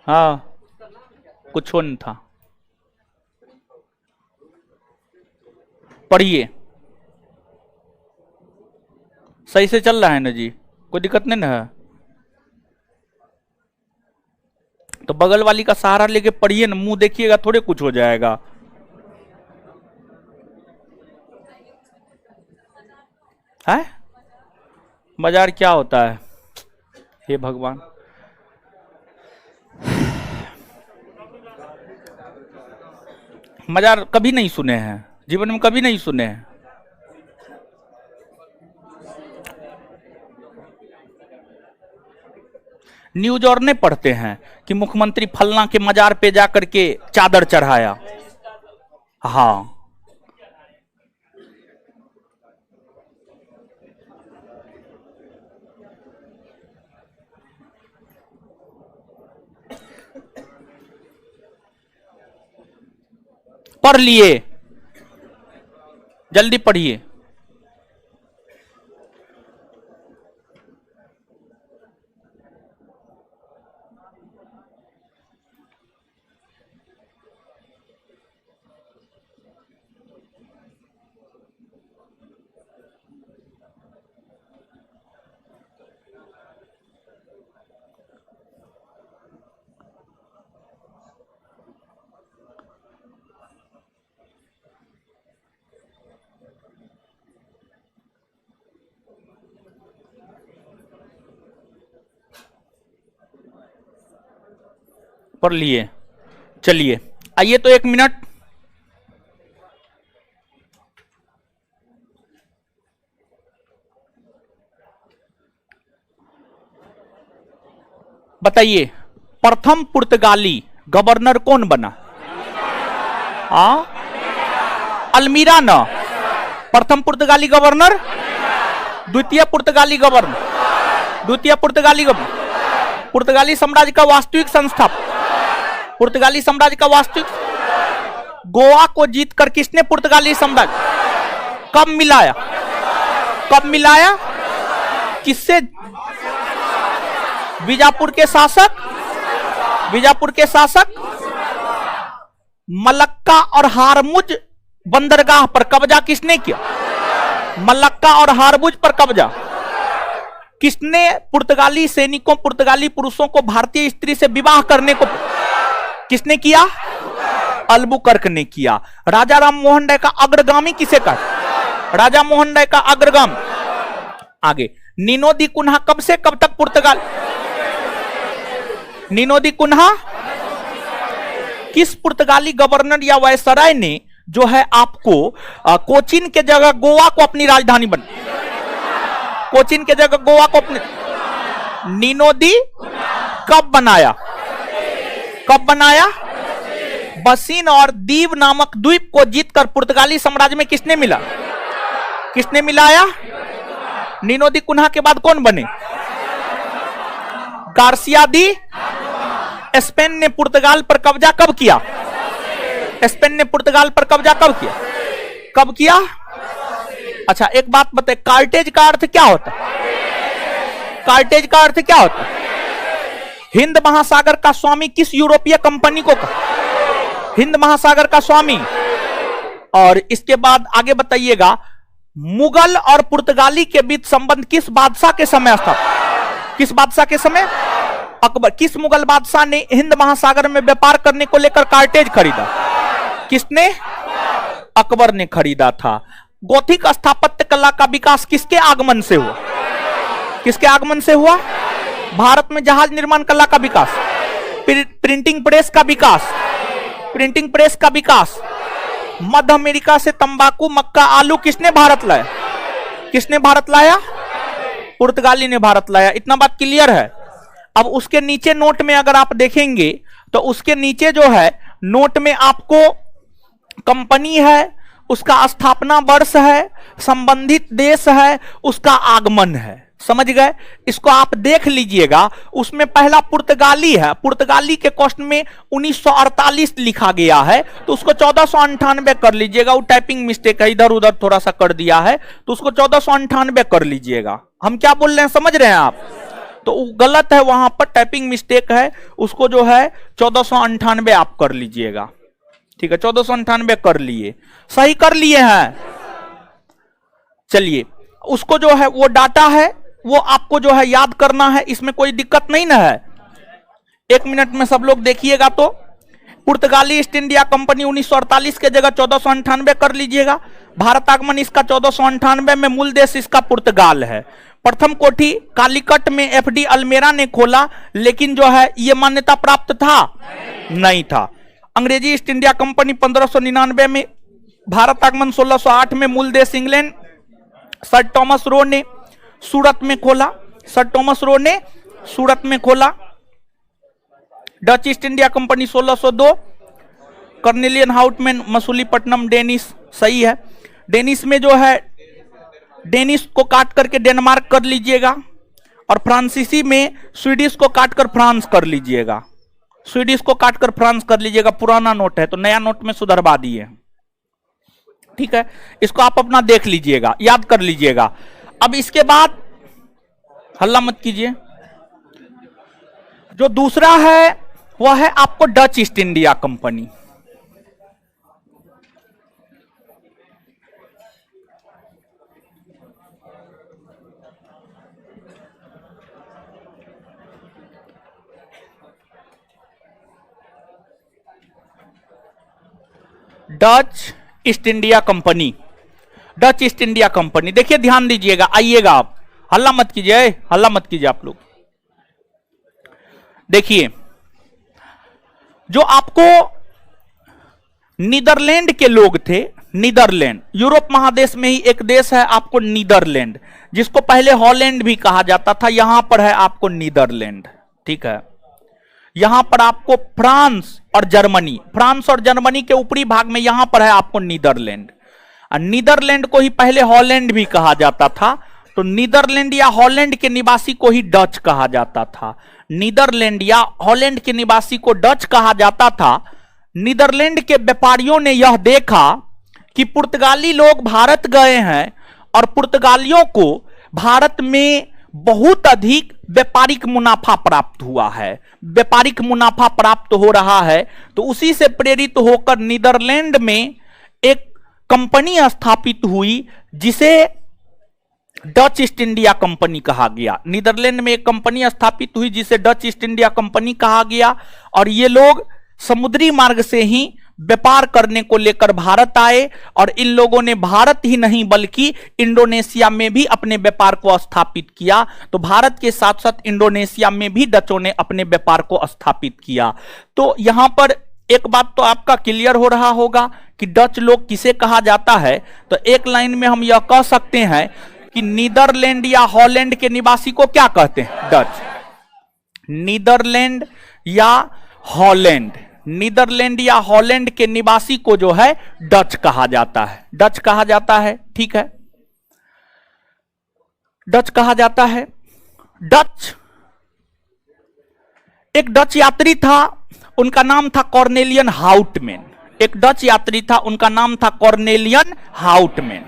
हाँ, कुछ नहीं था। पढ़िए, सही से चल रहा है ना जी? कोई दिक्कत नहीं ना है? तो बगल वाली का सहारा लेके पढ़िए ना, मुंह देखिएगा थोड़े कुछ हो जाएगा। है? बाजार क्या होता है? हे भगवान, बाजार कभी नहीं सुने हैं जीवन में, कभी नहीं सुने हैं। न्यूज और नहीं पढ़ते हैं कि मुख्यमंत्री फलना के मजार पे जाकर के चादर चढ़ाया? हाँ, पढ़ लिए, जल्दी पढ़िए। पढ़ लिए, चलिए आइए तो 1 मिनट। बताइए, प्रथम पुर्तगाली गवर्नर कौन बना? अल्मीरा ना? प्रथम पुर्तगाली गवर्नर, द्वितीय पुर्तगाली गवर्नर, द्वितीय पुर्तगाली गवर्नर, पुर्तगाली साम्राज्य का वास्तविक संस्थापक, पुर्तगाली साम्राज्य का वास्तविक। गोवा को जीतकर किसने पुर्तगाली साम्राज्य कब मिलाया? कब मिलाया? किससे? बीजापुर के शासक, बीजापुर के शासक मलक्का और हारमुज बंदरगाह पर कब्जा किसने किया? मलक्का और हारमुज पर कब्जा किसने? पुर्तगाली सैनिकों, पुर्तगाली पुरुषों को भारतीय स्त्री से विवाह करने को किसने किया? अल्बुकर्क ने किया। राजा राम मोहन राय का अग्रगामी किसे कहा? राजा मोहन राय का अग्रगामी। आगे, नीनो दी कुन्हा कब से कब तक पुर्तगाल? नीनो दी कुन्हा किस पुर्तगाली गवर्नर या वायसराय ने जो है आपको कोचीन के जगह गोवा को अपनी राजधानी बना? कोचीन के जगह गोवा को अपने नीनो दी कब बनाया? कब बनाया? बसीन और दीव नामक द्वीप को जीतकर पुर्तगाली साम्राज्य में किसने मिला? किसने मिलाया? नीनो दी कुन्हा के बाद कौन बने? गार्सिया दी। स्पेन ने पुर्तगाल पर कब्जा कब किया? स्पेन ने पुर्तगाल पर कब्जा कब किया? कब किया? अच्छा एक बात बताए, कार्टेज का अर्थ क्या होता है? कार्टेज का अर्थ क्या होता है? हिंद महासागर का स्वामी किस यूरोपीय कंपनी को कहा? हिंद महासागर का स्वामी। और इसके बाद आगे बताइएगा, मुगल और पुर्तगाली के बीच संबंध किस बादशाह के समय स्थापित? किस बादशाह के समय? अकबर। किस मुगल बादशाह ने हिंद महासागर में व्यापार करने को लेकर कार्टेज खरीदा? किसने? अकबर ने खरीदा था। गौथिक स्थापत्य कला का विकास किसके आगमन से हुआ? किसके आगमन से हुआ? भारत में जहाज निर्माण कला का विकास, प्रिंटिंग प्रेस का विकास, प्रिंटिंग प्रेस का विकास। मध्य अमेरिका से तंबाकू, मक्का, आलू किसने भारत लाया? किसने भारत लाया? पुर्तगाली ने भारत लाया। इतना बात क्लियर है। अब उसके नीचे नोट में अगर आप देखेंगे तो उसके नीचे जो है नोट में आपको कंपनी है, उसका स्थापना वर्ष है, संबंधित देश है, उसका आगमन है। समझ गए? इसको आप देख लीजिएगा। उसमें पहला पुर्तगाली है, पुर्तगाली के क्वेश्चन में 1948 लिखा गया है, तो उसको 1498 कर लीजिएगा। वो टाइपिंग मिस्टेक है, इधर उधर थोड़ा सा कर दिया है, तो उसको 1498 कर लीजिएगा। हम क्या बोल रहे हैं समझ रहे हैं आप? तो वो गलत है, वहां पर टाइपिंग मिस्टेक है, उसको जो है 1498 आप कर लीजिएगा। ठीक है, 1498 कर लिए, सही कर लिए हैं। चलिए, उसको जो है वो डाटा है, वो आपको जो है याद करना है, इसमें कोई दिक्कत नहीं ना है। 1 मिनट में सब लोग देखिएगा। तो पुर्तगाली ईस्ट इंडिया कंपनी 1948 के जगह 1498 कर लीजिएगा। भारत आगमन इसका 1498 में, मूल देश इसका पुर्तगाल है। प्रथम कोठी कालीकट में एफडी अल्मेरा ने खोला, लेकिन जो है ये मान्यता प्राप्त था? नहीं था। अंग्रेजी ईस्ट इंडिया कंपनी 1599 में, भारत आगमन 1608 में, मूल देश इंग्लैंड। सर थॉमस रो ने सूरत में खोला, सर थॉमस रो ने सूरत में खोला। Dutch East India Company 1602, Cornelis Houtman Masulipatnam, Danish. सही है। डेनिश में जो है डेनिश को काट करके डेनमार्क कर लीजिएगा, और फ्रांसीसी में स्वीडिश को काटकर फ्रांस कर लीजिएगा। स्वीडिश को काटकर फ्रांस कर लीजिएगा। पुराना नोट है तो नया नोट में सुधरवा दिए। ठीक है, इसको आप अपना देख लीजिएगा, याद कर लीजिएगा। अब इसके बाद हल्ला मत कीजिए। जो दूसरा है वह है आपको Dutch East India company. Dutch East India company, Dutch East India company. देखिए, ध्यान दीजिएगा, आइएगा आप, हल्ला मत कीजिए, हल्ला मत कीजिए आप लोग। देखिए, जो आपको नीदरलैंड के लोग थे, नीदरलैंड यूरोप महादेश में ही एक देश है आपको नीदरलैंड, जिसको पहले हॉलैंड भी कहा जाता था। यहां पर है आपको नीदरलैंड। ठीक है, यहां पर आपको फ्रांस और जर्मनी, फ्रांस और जर्मनी के ऊपरी भाग में यहां पर है आपको नीदरलैंड। नीदरलैंड को ही पहले हॉलैंड भी कहा जाता था, तो नीदरलैंड या हॉलैंड के निवासी को ही डच कहा जाता था। नीदरलैंड या हॉलैंड के निवासी को डच कहा जाता था। नीदरलैंड के व्यापारियों ने यह देखा कि पुर्तगाली लोग भारत गए हैं और पुर्तगालियों को भारत में बहुत अधिक व्यापारिक मुनाफा प्राप्त हुआ है, व्यापारिक मुनाफा प्राप्त हो रहा है। तो उसी से प्रेरित होकर नीदरलैंड में एक कंपनी स्थापित हुई जिसे डच ईस्ट इंडिया कंपनी कहा गया। नीदरलैंड में एक कंपनी स्थापित हुई जिसे डच ईस्ट इंडिया कंपनी कहा गया, और ये लोग समुद्री मार्ग से ही व्यापार करने को लेकर भारत आए, और इन लोगों ने भारत ही नहीं बल्कि इंडोनेशिया में भी अपने व्यापार को स्थापित किया। तो भारत के साथ साथ इंडोनेशिया में भी डचों ने अपने व्यापार को स्थापित किया। तो यहां पर एक बात तो आपका क्लियर हो रहा होगा कि डच लोग किसे कहा जाता है। तो एक लाइन में हम यह कह सकते हैं कि नीदरलैंड या हॉलैंड के निवासी को क्या कहते हैं? डच। नीदरलैंड या हॉलैंड, नीदरलैंड या हॉलैंड के निवासी को जो है डच कहा जाता है, डच कहा जाता है। ठीक है, डच कहा जाता है। डच, एक डच यात्री था, उनका नाम था कॉर्नेलियन हाउटमैन। एक डच यात्री था, उनका नाम था कॉर्नेलियन हाउटमैन।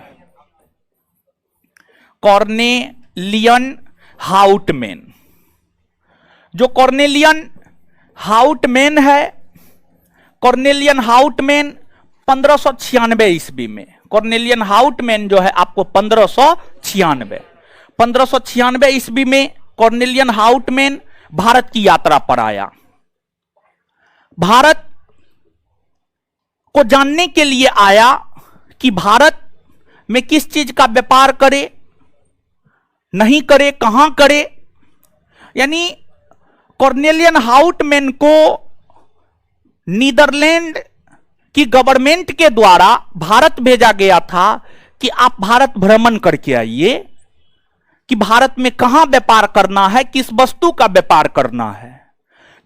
कॉर्नेलियन हाउटमैन। जो कॉर्नेलियन हाउटमैन है, कॉर्नेलियन हाउटमैन 1596 ईस्वी में, कॉर्नेलियन हाउटमैन जो है आपको 1596 ईस्वी में कॉर्नेलियन हाउटमैन भारत की यात्रा पर आया। भारत को जानने के लिए आया कि भारत में किस चीज का व्यापार करे, नहीं करे, कहां करे। यानी कॉर्नेलियन हाउटमैन को नीदरलैंड की गवर्नमेंट के द्वारा भारत भेजा गया था कि आप भारत भ्रमण करके आइए कि भारत में कहां व्यापार करना है, किस वस्तु का व्यापार करना है।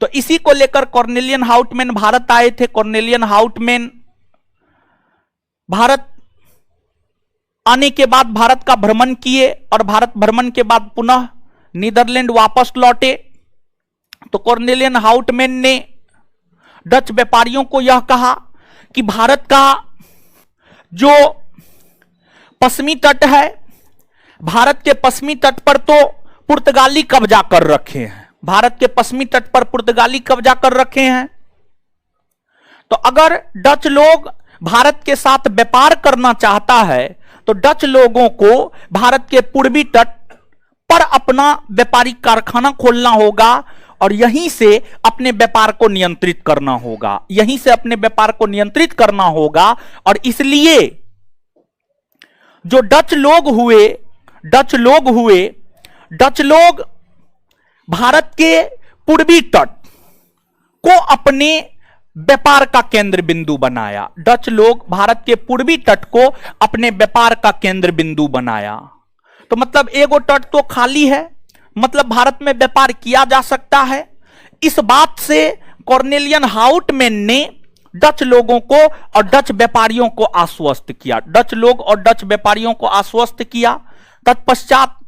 तो इसी को लेकर कॉर्नेलियन हाउटमैन भारत आए थे। कॉर्नेलियन हाउटमैन भारत आने के बाद भारत का भ्रमण किए और भारत भ्रमण के बाद पुनः नीदरलैंड वापस लौटे। तो कॉर्नेलियन हाउटमैन ने डच व्यापारियों को यह कहा कि भारत का जो पश्चिमी तट है, भारत के पश्चिमी तट पर तो पुर्तगाली कब्जा कर रखे हैं, भारत के पश्चिमी तट पर पुर्तगाली कब्जा कर रखे हैं। तो अगर डच लोग भारत के साथ व्यापार करना चाहता है तो डच लोगों को भारत के पूर्वी तट पर अपना व्यापारिक कारखाना खोलना होगा और यहीं से अपने व्यापार को नियंत्रित करना होगा, यहीं से अपने व्यापार को नियंत्रित करना होगा। और इसलिए जो डच लोग भारत के पूर्वी तट को अपने व्यापार का केंद्र बिंदु बनाया। डच लोग भारत के पूर्वी तट को अपने व्यापार का केंद्र बिंदु बनाया। तो मतलब एगो तट तो खाली है, मतलब भारत में व्यापार किया जा सकता है। इस बात से कॉर्नेलियन हाउटमैन ने डच लोगों को और डच व्यापारियों को आश्वस्त किया, डच लोग और डच व्यापारियों को आश्वस्त किया। तत्पश्चात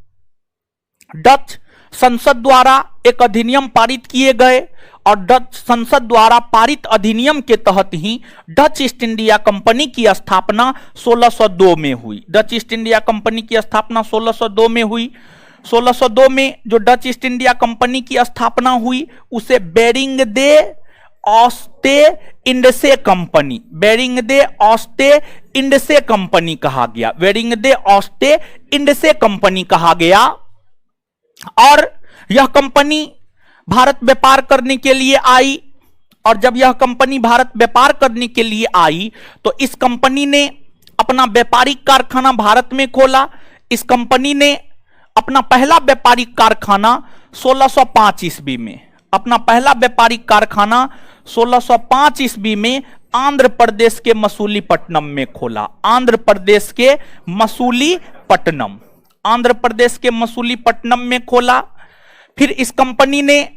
डच संसद द्वारा एक अधिनियम पारित किए गए और डच संसद द्वारा पारित अधिनियम के तहत ही डच ईस्ट इंडिया कंपनी की स्थापना 1602 में हुई। डच ईस्ट इंडिया कंपनी की स्थापना 1602 में हुई। 1602 में जो डच ईस्ट इंडिया कंपनी की स्थापना हुई उसे बेरिंग दे ऑस्टे इंडसे कंपनी, बेरिंग दे ऑस्टे इंडसे कंपनी कहा गया, बेरिंग दे ऑस्टे इंडसे कंपनी कहा गया। और यह कंपनी भारत व्यापार करने के लिए आई और जब यह कंपनी भारत व्यापार करने के लिए आई तो इस कंपनी ने अपना व्यापारिक कारखाना भारत में खोला। इस कंपनी ने अपना पहला व्यापारिक कारखाना 1605 ईस्वी में, अपना पहला व्यापारिक कारखाना 1605 ईस्वी में आंध्र प्रदेश के मसूलीपट्टनम में खोला। आंध्र प्रदेश के मसूलीपट्टनम, आंध्र प्रदेश के मसूलीपट्टनम में खोला। फिर इस कंपनी ने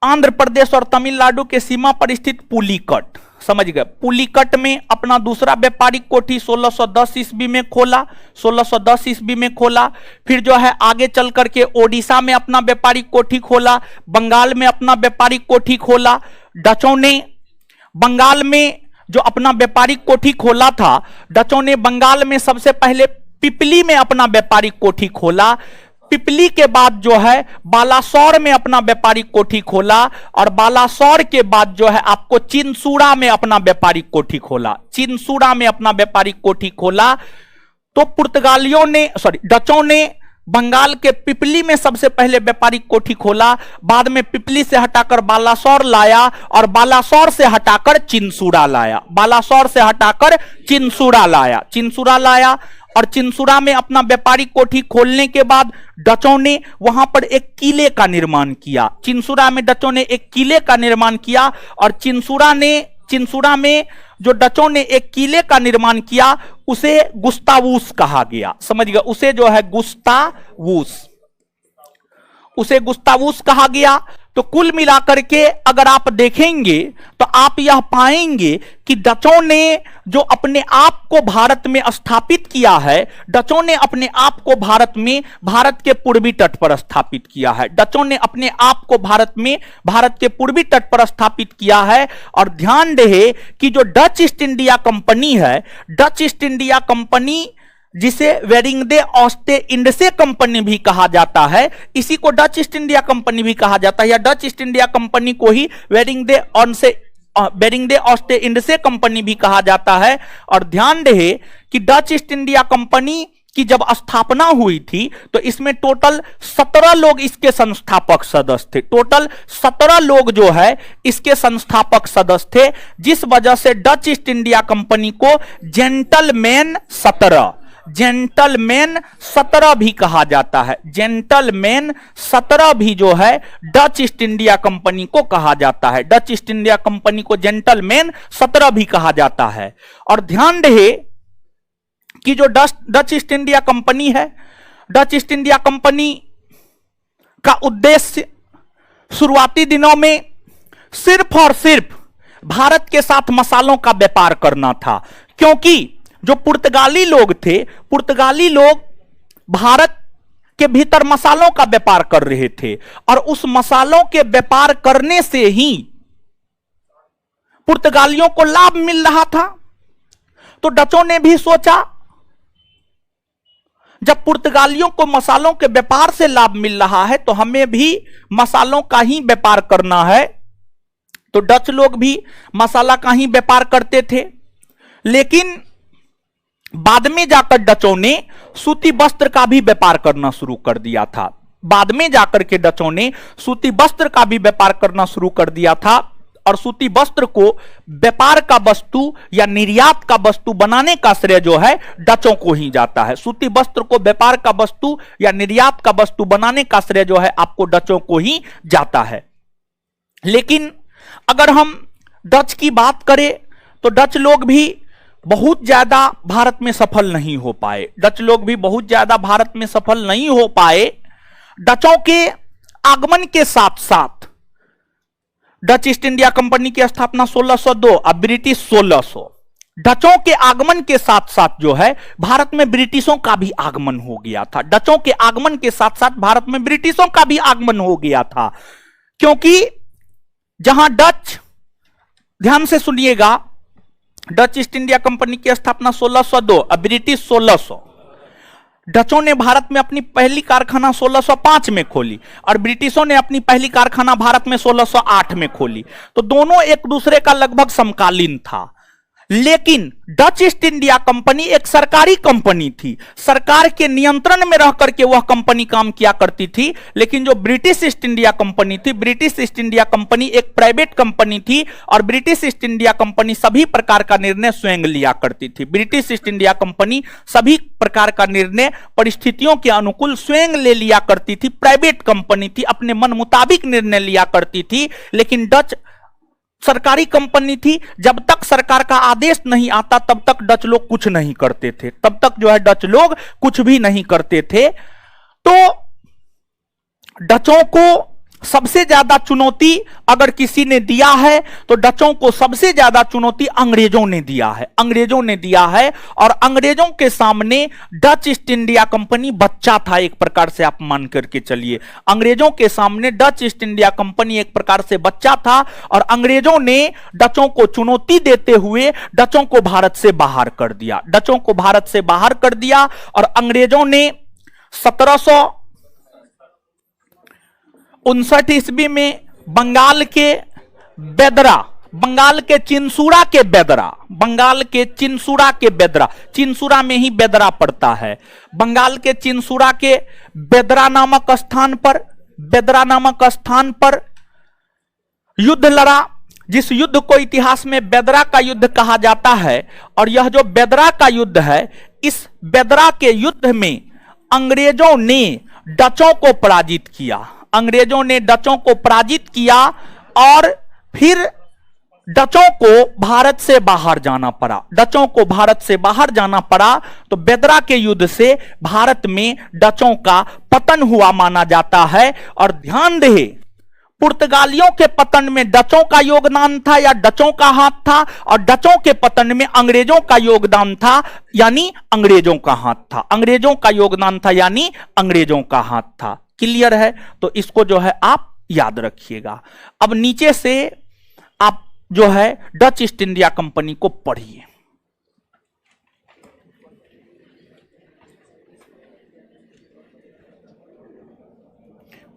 आंध्र प्रदेश और तमिलनाडु के सीमा पर स्थित पुलिकट, समझ गए, पुलिकट में अपना दूसरा व्यापारिक कोठी 1610 ईस्वी में खोला, 1610 ईस्वी में खोला। फिर जो है आगे चल करके ओडिशा में अपना व्यापारिक कोठी खोला, बंगाल में अपना व्यापारिक कोठी खोला। डचों ने बंगाल में जो अपना व्यापारिक कोठी खोला था, डचों ने बंगाल में सबसे पहले पिपली में अपना व्यापारिक कोठी खोला। पिपली के बाद जो है बालासोर में अपना व्यापारिक कोठी खोला और बालासोर के बाद जो है आपको चिनसुड़ा में अपना व्यापारिक कोठी खोला, चिनसुड़ा में अपना व्यापारिक कोठी खोला। तो पुर्तगालियों ने डचों ने बंगाल के पिपली में सबसे पहले व्यापारिक कोठी खोला, बाद में पिपली से हटाकर बालासोर लाया और बालासोर से हटाकर चिनसुड़ा लाया, बालासोर से हटाकर चिनसुड़ा लाया, चिनसुड़ा लाया। और चिनसुड़ा में अपना व्यापारिक कोठी खोलने के बाद डचों ने वहां पर एक किले का निर्माण किया। चिनसुड़ा में डचों ने एक किले का निर्माण किया और चिनसुड़ा में जो डचों ने एक किले का निर्माण किया उसे गुस्तावूस कहा गया, समझ गए, उसे जो है उसे गुस्तावूस कहा गया। तो कुल मिलाकर के अगर आप देखेंगे तो आप यह पाएंगे कि डचों ने जो अपने आप को भारत में स्थापित किया है, डचों ने अपने आप को भारत में भारत के पूर्वी तट पर स्थापित किया है, डचों ने अपने आप को भारत में भारत के पूर्वी तट पर स्थापित किया है। और ध्यान रहे कि जो डच ईस्ट इंडिया कंपनी है, डच ईस्ट इंडिया कंपनी जिसे वेरिंगडे ऑस्टे इंडसे कंपनी भी कहा जाता है, इसी को डच ईस्ट इंडिया कंपनी भी कहा जाता है, या डच ईस्ट इंडिया कंपनी को ही वेरिंगडे ऑस्टे इंडसे कंपनी भी कहा जाता है। और ध्यान रहे कि डच ईस्ट इंडिया कंपनी की जब स्थापना हुई थी तो इसमें टोटल 17 लोग इसके संस्थापक सदस्य थे। टोटल 17 लोग जो है इसके संस्थापक सदस्य थे, जिस वजह से डच ईस्ट इंडिया कंपनी को जेंटलमैन 17 भी कहा जाता है। जेंटलमैन 17 भी जो है डच ईस्ट इंडिया कंपनी को कहा जाता है। डच ईस्ट इंडिया कंपनी को जेंटलमैन 17 भी कहा जाता है। और ध्यान रहे कि जो डच ईस्ट इंडिया कंपनी है, डच ईस्ट इंडिया कंपनी का उद्देश्य शुरुआती दिनों में सिर्फ और सिर्फ भारत के साथ मसालों का व्यापार करना था, क्योंकि जो पुर्तगाली लोग थे, पुर्तगाली लोग भारत के भीतर मसालों का व्यापार कर रहे थे और उस मसालों के व्यापार करने से ही पुर्तगालियों को लाभ मिल रहा था। तो डचों ने भी सोचा, जब पुर्तगालियों को मसालों के व्यापार से लाभ मिल रहा है तो हमें भी मसालों का ही व्यापार करना है। तो डच लोग भी मसाला का ही व्यापार करते थे, लेकिन बाद में जाकर डचों ने सूती वस्त्र का भी व्यापार करना शुरू कर दिया था। बाद में जाकर के डचों ने सूती वस्त्र का भी व्यापार करना शुरू कर दिया था और सूती वस्त्र को व्यापार का वस्तु या निर्यात का वस्तु बनाने का श्रेय जो है डचों को ही जाता है। सूती वस्त्र को व्यापार का वस्तु या निर्यात का वस्तु बनाने का श्रेय जो है आपको डचों को ही जाता है। लेकिन अगर हम डच की बात करें तो डच लोग भी बहुत ज्यादा भारत में सफल नहीं हो पाए। डच लोग भी बहुत ज्यादा भारत में सफल नहीं हो पाए। डचों के आगमन के साथ साथ डच ईस्ट इंडिया कंपनी की स्थापना 1602 और ब्रिटिश 1600, डचों के आगमन के साथ साथ जो है भारत में ब्रिटिशों का भी आगमन हो गया था। डचों के आगमन के साथ साथ भारत में ब्रिटिशों का भी आगमन हो गया था, क्योंकि जहां डच, ध्यान से सुनिएगा, डच ईस्ट इंडिया कंपनी की स्थापना 1602 और ब्रिटिश 1600। डचों ने भारत में अपनी पहली कारखाना 1605 में खोली और ब्रिटिशों ने अपनी पहली कारखाना भारत में 1608 में खोली। तो दोनों एक दूसरे का लगभग समकालीन था। लेकिन डच ईस्ट इंडिया कंपनी एक सरकारी कंपनी थी, सरकार के नियंत्रण में रह करके वह कंपनी काम किया करती थी। लेकिन जो ब्रिटिश ईस्ट इंडिया कंपनी थी, ब्रिटिश ईस्ट इंडिया कंपनी एक प्राइवेट कंपनी थी और ब्रिटिश ईस्ट इंडिया कंपनी सभी प्रकार का निर्णय स्वयं लिया करती थी। ब्रिटिश ईस्ट इंडिया कंपनी सभी प्रकार का निर्णय परिस्थितियों के अनुकूल स्वयं ले लिया करती थी। प्राइवेट कंपनी थी, अपने मन मुताबिक निर्णय लिया करती थी। लेकिन डच सरकारी कंपनी थी, जब तक सरकार का आदेश नहीं आता तब तक डच लोग कुछ नहीं करते थे, तब तक जो है डच लोग कुछ भी नहीं करते थे। तो डचों को सबसे ज्यादा चुनौती अगर किसी ने दिया है तो डचों को सबसे ज्यादा चुनौती अंग्रेजों ने दिया है। अंग्रेजों ने दिया है और अंग्रेजों के सामने डच ईस्ट इंडिया कंपनी बच्चा था, एक प्रकार से आप मान करके चलिए। अंग्रेजों के सामने डच ईस्ट इंडिया कंपनी एक प्रकार से बच्चा था और अंग्रेजों ने डचों को चुनौती देते हुए डचों को भारत से बाहर कर दिया। डचों को भारत से बाहर कर दिया और अंग्रेजों ने 1759 ईस्वी में बंगाल के बेदरा, बंगाल के चिंसूरा के बेदरा, बंगाल के चिंसूरा के बेदरा, चिंसूरा में ही बेदरा पड़ता है, बंगाल के चिंसूरा के बेदरा नामक स्थान पर, बेदरा नामक स्थान पर युद्ध लड़ा, जिस युद्ध को इतिहास में बेदरा का युद्ध कहा जाता है। और यह जो बेदरा का युद्ध है, इस बेदरा के युद्ध में अंग्रेजों ने डचों को पराजित किया। अंग्रेजों ने डचों को पराजित किया और फिर डचों को भारत से बाहर जाना पड़ा। डचों को भारत से बाहर जाना पड़ा तो बेदरा के युद्ध से भारत में डचों का पतन हुआ माना जाता है। और ध्यान रहे, पुर्तगालियों के पतन में डचों का योगदान था या डचों का हाथ था, और डचों के पतन में अंग्रेजों का योगदान था यानी अंग्रेजों का हाथ था। अंग्रेजों का योगदान था यानी अंग्रेजों का हाथ था। क्लियर है? तो इसको जो है आप याद रखिएगा। अब नीचे से आप जो है डच ईस्ट इंडिया कंपनी को पढ़िए।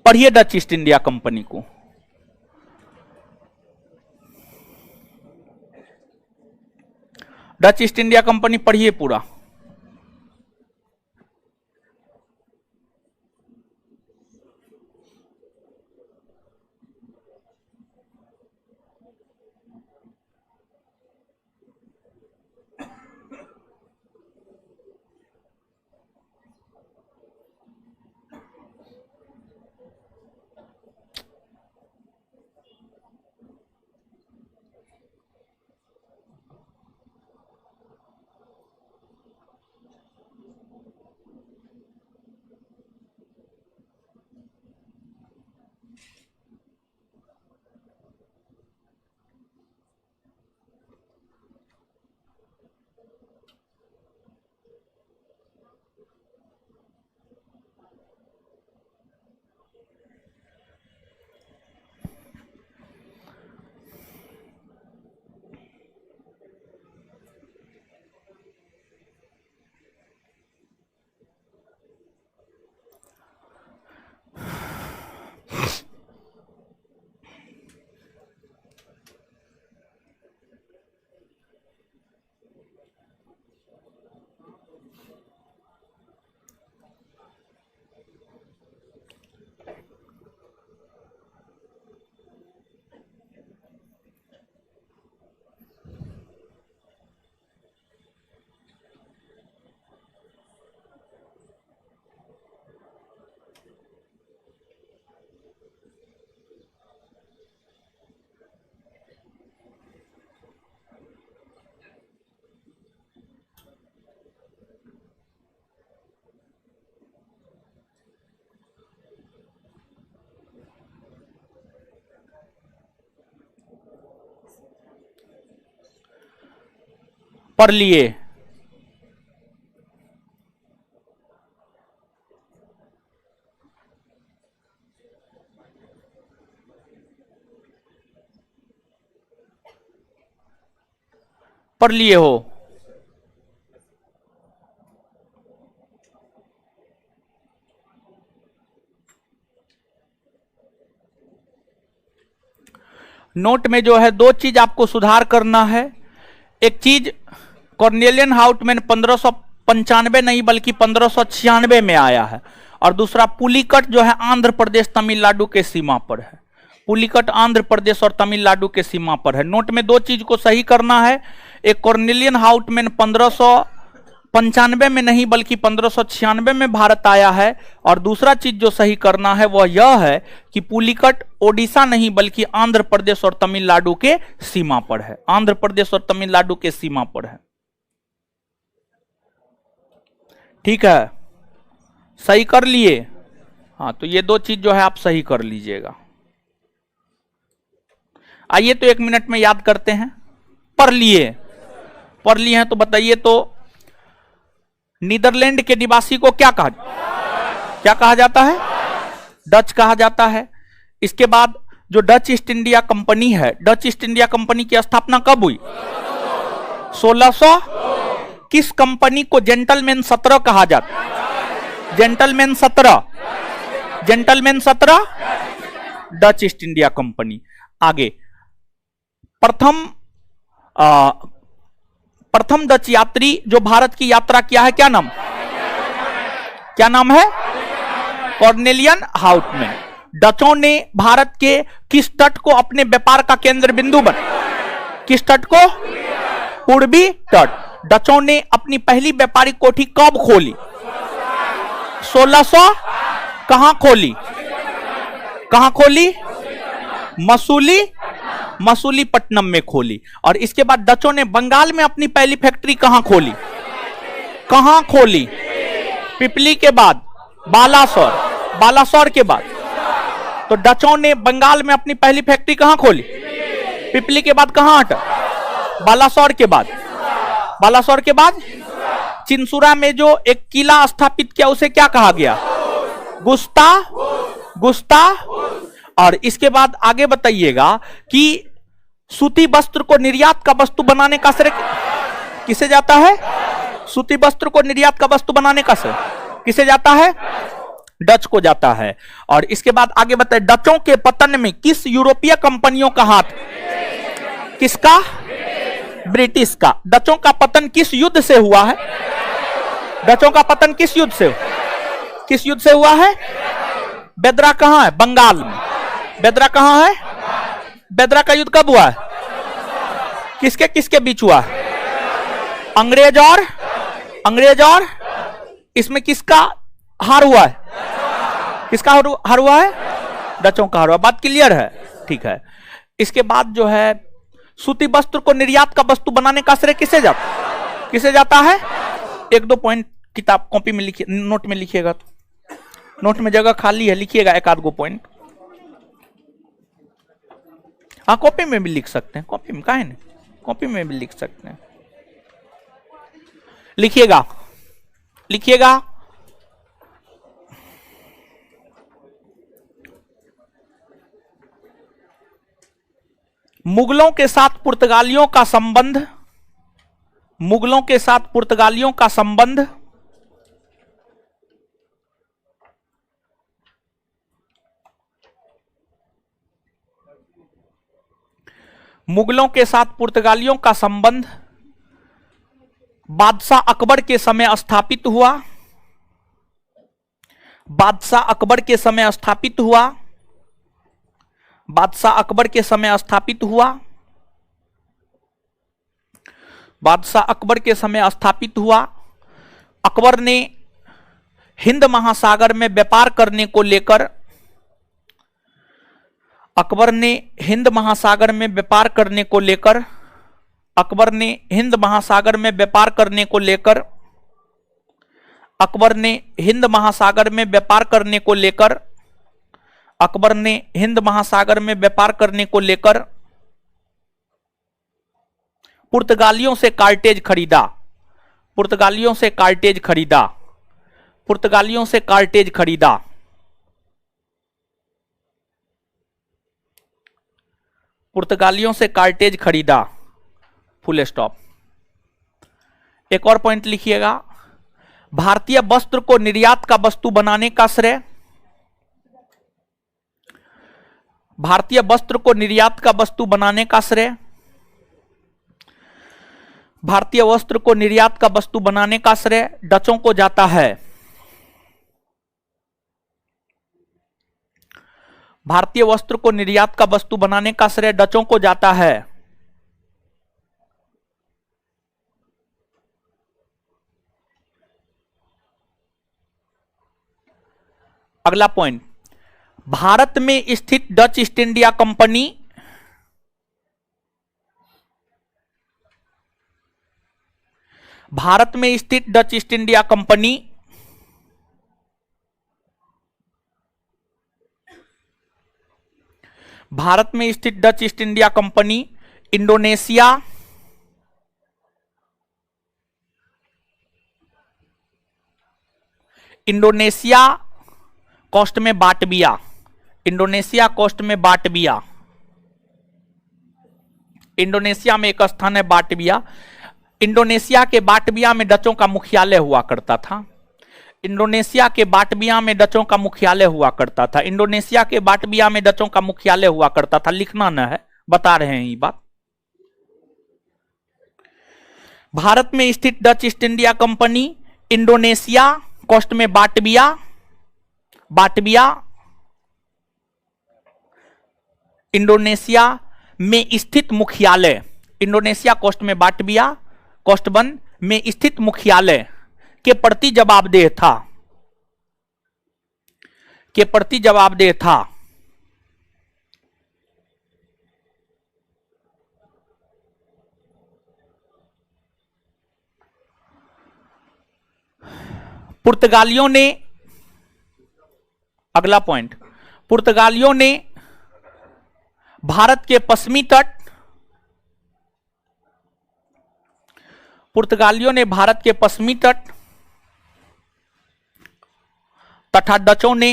पढ़िए डच ईस्ट इंडिया कंपनी को। डच ईस्ट इंडिया कंपनी पढ़िए पूरा। पढ़ लिए। पढ़ लिए हो। नोट में जो है दो चीज आपको सुधार करना है। एक चीज कॉर्नेलियन हाउटमैन 1595 नहीं बल्कि 1596 में आया है, और दूसरा पुलिकट जो है आंध्र प्रदेश तमिलनाडु के सीमा पर है। पुलिकट आंध्र प्रदेश और तमिलनाडु के सीमा पर है। नोट में दो चीज को सही करना है। एक कॉर्नेलियन हाउटमैन 1595 में नहीं बल्कि 1596 में भारत आया है, और दूसरा चीज जो सही करना है वह यह है कि पुलिकट ओडिशा नहीं बल्कि आंध्र प्रदेश और तमिलनाडु के सीमा पर है। आंध्र प्रदेश और तमिलनाडु के सीमा पर है। ठीक है, सही कर लिए। हाँ, तो ये दो चीज जो है आप सही कर लीजिएगा। आइए तो 1 मिनट में याद करते हैं। पढ़ लिए हैं तो बताइए तो नीदरलैंड के निवासी को क्या कहा जाता है? डच कहा जाता है। इसके बाद जो डच ईस्ट इंडिया कंपनी है, डच ईस्ट इंडिया कंपनी की स्थापना कब हुई? 1600। किस कंपनी को जेंटलमैन 17 कहा जाता है? Gentleman 17 Dutch East India company. आगे प्रथम डच यात्री जो भारत की यात्रा किया है, क्या नाम है? कॉर्नेलियन हाउटमैन। डचों ने भारत के किस तट को अपने व्यापार का केंद्र बिंदु किस तट को? पूर्वी तट। डचों ने अपनी पहली व्यापारिक कोठी कब खोली? 1600। कहां खोली? मसूलीपट्टनम में खोली। और इसके बाद डचों ने बंगाल में अपनी पहली फैक्ट्री कहां खोली? पिपली के बाद बालासोर के बाद। तो डचों ने बंगाल में अपनी पहली फैक्ट्री कहां खोली? पिपली के बाद कहां हटा? बालासोर के बाद चिंसुरा में जो एक किला स्थापित किया उसे क्या कहा गया? गुस्ता। और इसके बाद आगे बताइएगा कि सूती वस्त्र को निर्यात का वस्तु बनाने का श्रेय किसे जाता है? सूती वस्त्र को निर्यात का वस्तु बनाने का श्रेय किसे जाता है? डच को जाता है। और इसके बाद आगे बताए, डचों के पतन में किस यूरोपीय कंपनियों का हाथ? किसका? ब्रिटिश का। डचों का पतन किस युद्ध से हुआ है? डचों का पतन किस युद्ध से? किस युद्ध से हुआ है? बेदरा कहां है? बंगाल में। बेदरा कहां है? बेदरा का युद्ध कब हुआ है? किसके किसके बीच हुआ है? अंग्रेज और इसमें किसका हार हुआ है? किसका हार हुआ है? डचों का हार हुआ। बात क्लियर है? ठीक है। इसके बाद जो है, सूती वस्त्र को निर्यात का वस्तु बनाने का श्रेय किसे जाता? किसे जाता है? एक दो पॉइंट किताब कॉपी में लिखिए, नोट में लिखिएगा। नोट में जगह खाली है, लिखिएगा एक आध गो पॉइंट। हाँ, कॉपी में भी लिख सकते हैं, कॉपी में काहे नहीं, कॉपी में भी लिख सकते हैं। लिखिएगा। मुगलों के साथ पुर्तगालियों का संबंध, मुगलों के साथ पुर्तगालियों का संबंध मुगलों के साथ पुर्तगालियों का संबंध बादशाह अकबर के समय स्थापित हुआ। बादशाह अकबर के समय स्थापित हुआ। बादशाह अकबर के समय स्थापित हुआ। बादशाह अकबर के समय स्थापित हुआ। अकबर ने हिंद महासागर में व्यापार करने को लेकर, अकबर ने हिंद महासागर में व्यापार करने को लेकर, अकबर ने हिंद महासागर में व्यापार करने को लेकर, अकबर ने हिंद महासागर में व्यापार करने को लेकर, अकबर ने हिंद महासागर में व्यापार करने को लेकर पुर्तगालियों से कार्टेज खरीदा। पुर्तगालियों से कार्टेज खरीदा। पुर्तगालियों से कार्टेज खरीदा। पुर्तगालियों से कार्टेज खरीदा। Full stop. एक और पॉइंट लिखिएगा, भारतीय वस्त्र को निर्यात का वस्तु बनाने का श्रेय, भारतीय वस्त्र को निर्यात का वस्तु बनाने का श्रेय, भारतीय वस्त्र को निर्यात का वस्तु बनाने का श्रेय डचों को जाता है। भारतीय वस्त्र को निर्यात का वस्तु बनाने का श्रेय डचों को जाता है। अगला पॉइंट, भारत में स्थित Dutch East India Company Bharat में स्थित Dutch East India Company Bharat में स्थित Dutch East India Company Indonesia, Indonesia coast में बाटबिया, इंडोनेशिया कोस्ट में बाटबिया, इंडोनेशिया में एक स्थान है बाटबिया। इंडोनेशिया के बाटबिया में डचों का मुख्यालय हुआ करता था। इंडोनेशिया के बाटबिया में डचों का मुख्यालय हुआ करता था। इंडोनेशिया के बाटबिया में डचों का मुख्यालय हुआ करता था। लिखना न है, बता रहे हैं ये बात। भारत में स्थित Dutch East India Company Indonesia coast में बाटबिया, बाटबिया इंडोनेशिया में स्थित मुख्यालय, इंडोनेशिया कोस्ट में बाटबिया कोस्टबन में स्थित मुख्यालय के प्रति जवाबदेह था, के प्रति जवाबदेह था। पुर्तगालियों ने, अगला पॉइंट, पुर्तगालियों ने भारत के पश्चिमी तट, पुर्तगालियों ने भारत के पश्चिमी तट तथा डचों ने,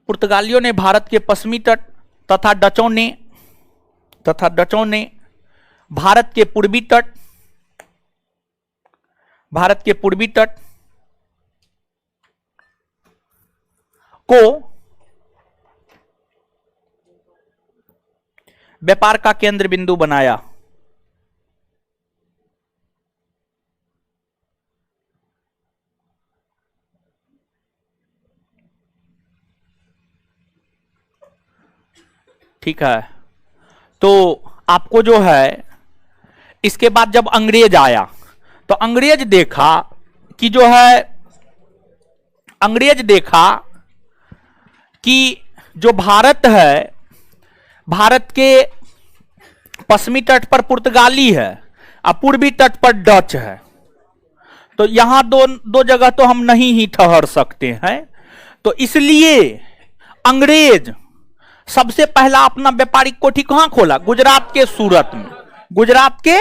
पुर्तगालियों ने भारत के पश्चिमी तट तथा डचों ने भारत के पूर्वी तट, भारत के पूर्वी तट व्यापार का केंद्र बिंदु बनाया? ठीक है, तो आपको जो है इसके बाद जब अंग्रेज आया तो अंग्रेज देखा कि जो है, अंग्रेज देखा कि जो भारत है, भारत के पश्चिमी तट पर पुर्तगाली है और पूर्वी तट पर डच है, तो यहां दो जगह तो हम नहीं ही ठहर सकते हैं। तो इसलिए अंग्रेज सबसे पहला अपना व्यापारिक कोठी कहां खोला? गुजरात के सूरत में। गुजरात के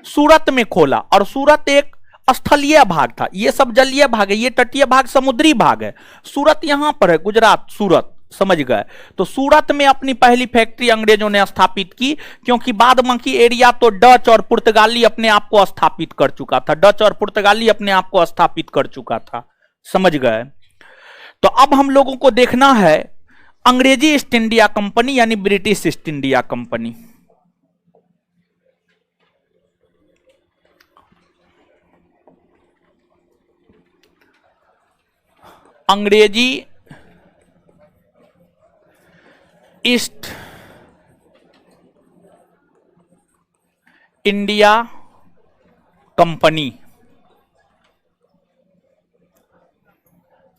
सूरत में खोला, और सूरत एक स्थलीय भाग था, ये सब जलीय भाग है, ये तटीय भाग समुद्री भाग है। सूरत यहां पर है, गुजरात, सूरत, समझ गए? तो सूरत में अपनी पहली फैक्ट्री अंग्रेजों ने स्थापित की, क्योंकि बाद बाकी एरिया तो डच और पुर्तगाली अपने आप को स्थापित कर चुका था, डच और पुर्तगाली अपने आप को स्थापित कर चुका था, समझ गए? तो अब हम लोगों को देखना है अंग्रेजी ईस्ट इंडिया कंपनी यानी ब्रिटिश ईस्ट इंडिया कंपनी। अंग्रेजी ईस्ट इंडिया कंपनी,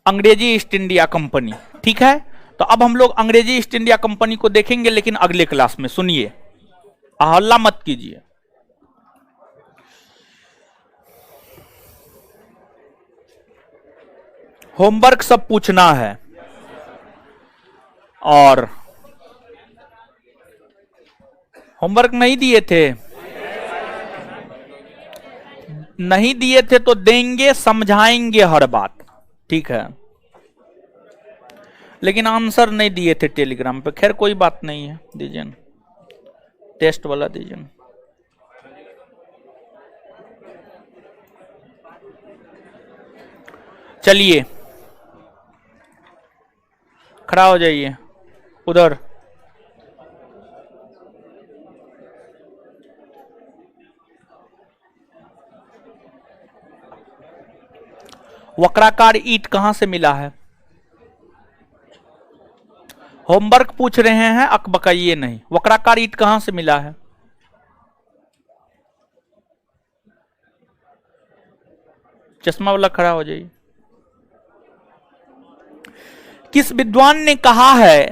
अंग्रेजी ईस्ट इंडिया कंपनी, ठीक है? तो अब हम लोग अंग्रेजी ईस्ट इंडिया कंपनी को देखेंगे, लेकिन अगले क्लास में। सुनिए, हल्ला मत कीजिए। होमवर्क सब पूछना है, और होमवर्क नहीं दिए थे? नहीं दिए थे तो देंगे, समझाएंगे हर बात, ठीक है? लेकिन आंसर नहीं दिए थे टेलीग्राम पे, खैर कोई बात नहीं है, दीजिए ना, टेस्ट वाला दीजिए ना। चलिए खड़ा हो जाइए उधर। वक्राकार ईंट कहां से मिला है? होमवर्क पूछ रहे हैं, अकबकाइए नहीं। वक्राकार ईंट कहां से मिला है? चश्मा वाला खड़ा हो जाइए। किस विद्वान ने कहा है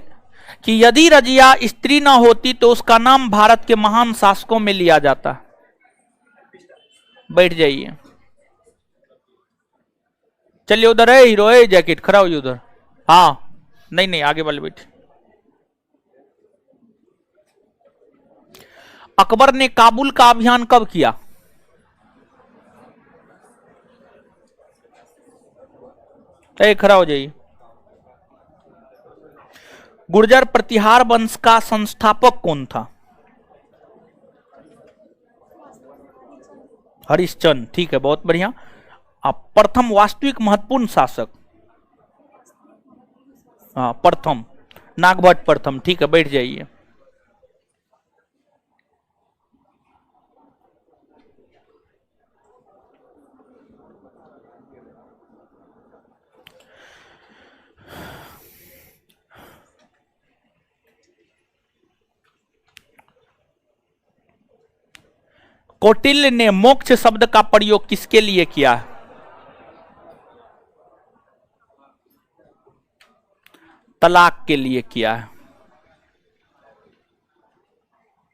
कि यदि रजिया स्त्री ना होती तो उसका नाम भारत के महान शासकों में लिया जाता? बैठ जाइए। चलिए उधर है हीरो, है जैकेट, खड़ा होइए उधर। हाँ, नहीं नहीं, आगे वाले बैठे। अकबर ने काबुल का अभियान कब किया? खड़ा हो जाइए। गुर्जर प्रतिहार वंश का संस्थापक कौन था? हरिश्चंद्र, ठीक है, बहुत बढ़िया। अब प्रथम वास्तविक महत्वपूर्ण शासक? हाँ, प्रथम नागभट्ट प्रथम, ठीक है, बैठ जाइए। कौटिल्य ने मोक्ष शब्द का प्रयोग किसके लिए किया है? तलाक के लिए किया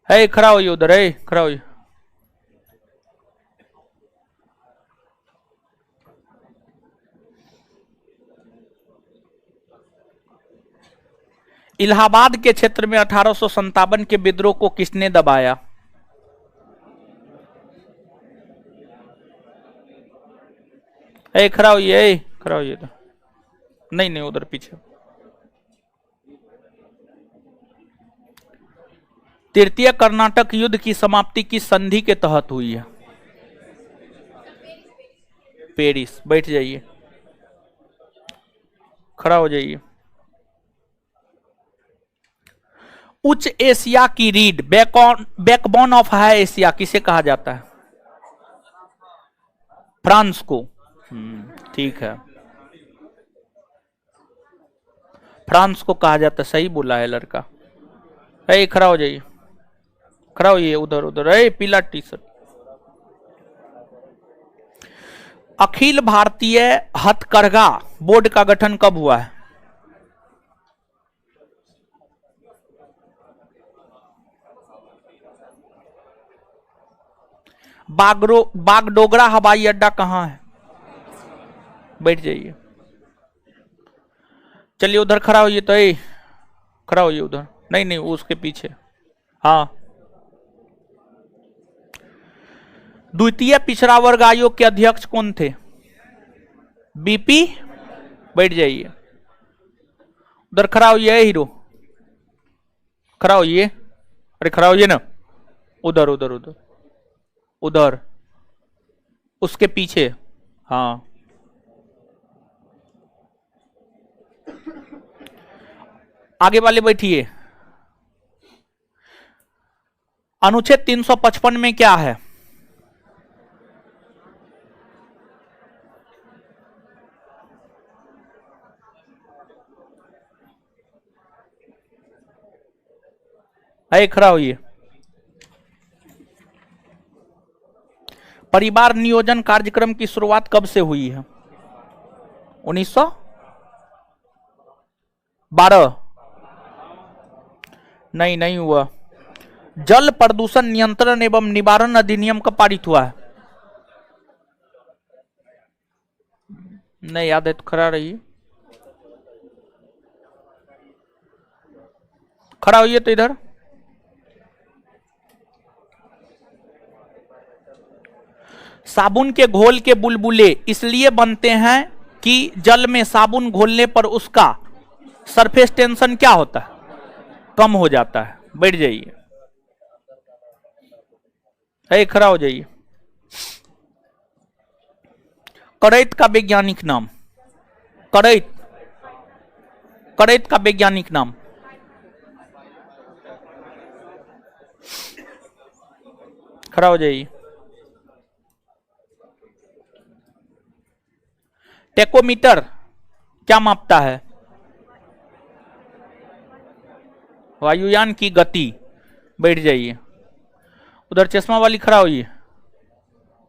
है। खड़ा होइए उधर, है खड़ा होइए। इलाहाबाद के क्षेत्र में 1857 के विद्रोह को किसने दबाया? खड़ा होइए, खड़ा होइए। नहीं नहीं, उधर पीछे। तृतीय कर्नाटक युद्ध की समाप्ति किस संधि के तहत हुई है? पेरिस, बैठ जाइए, खड़ा हो जाइए। उच्च एशिया की रीढ़, बैकबोन ऑफ हाई एशिया किसे कहा जाता है? फ्रांस को। ठीक है, फ्रांस को कहा जाता है। सही बोला है लड़का। खड़ा हो जाइए, खड़ा होइए, उधर उधर, पीला टी शर्ट। अखिल भारतीय हथकरघा बोर्ड का गठन कब हुआ है? बागडोगरा हवाई अड्डा कहां है? बैठ जाइए, चलिए उधर खड़ा होइए। तो खड़ा होइए उधर, नहीं नहीं उसके पीछे। हाँ, द्वितीय पिछड़ा वर्ग आयोग के अध्यक्ष कौन थे? बीपी। बैठ जाइए, उधर खड़ा होइए हीरो, खड़ा होइए। अरे खड़ा होइए ना, उधर उधर उधर उधर, उसके पीछे। हाँ, आगे वाले बैठिए। अनुच्छेद 355 में क्या है? खड़ा होइए। परिवार नियोजन कार्यक्रम की शुरुआत कब से हुई है? 1912। नहीं, नहीं हुआ। जल प्रदूषण नियंत्रण एवं निवारण अधिनियम कब पारित हुआ है? नहीं याद है तो खड़ा रहिए, खड़ा होइए। तो इधर साबुन के घोल के बुलबुले इसलिए बनते हैं कि जल में साबुन घोलने पर उसका सरफेस टेंशन क्या होता है? कम हो जाता है। बैठ जाइए, खड़ा हो जाइए। करैत का वैज्ञानिक नाम? करैत, करैत का वैज्ञानिक नाम? खड़ा हो जाइए। टेकोमीटर क्या मापता है? वायुयान की गति। बैठ जाइए, उधर चश्मा वाली खड़ा होइए,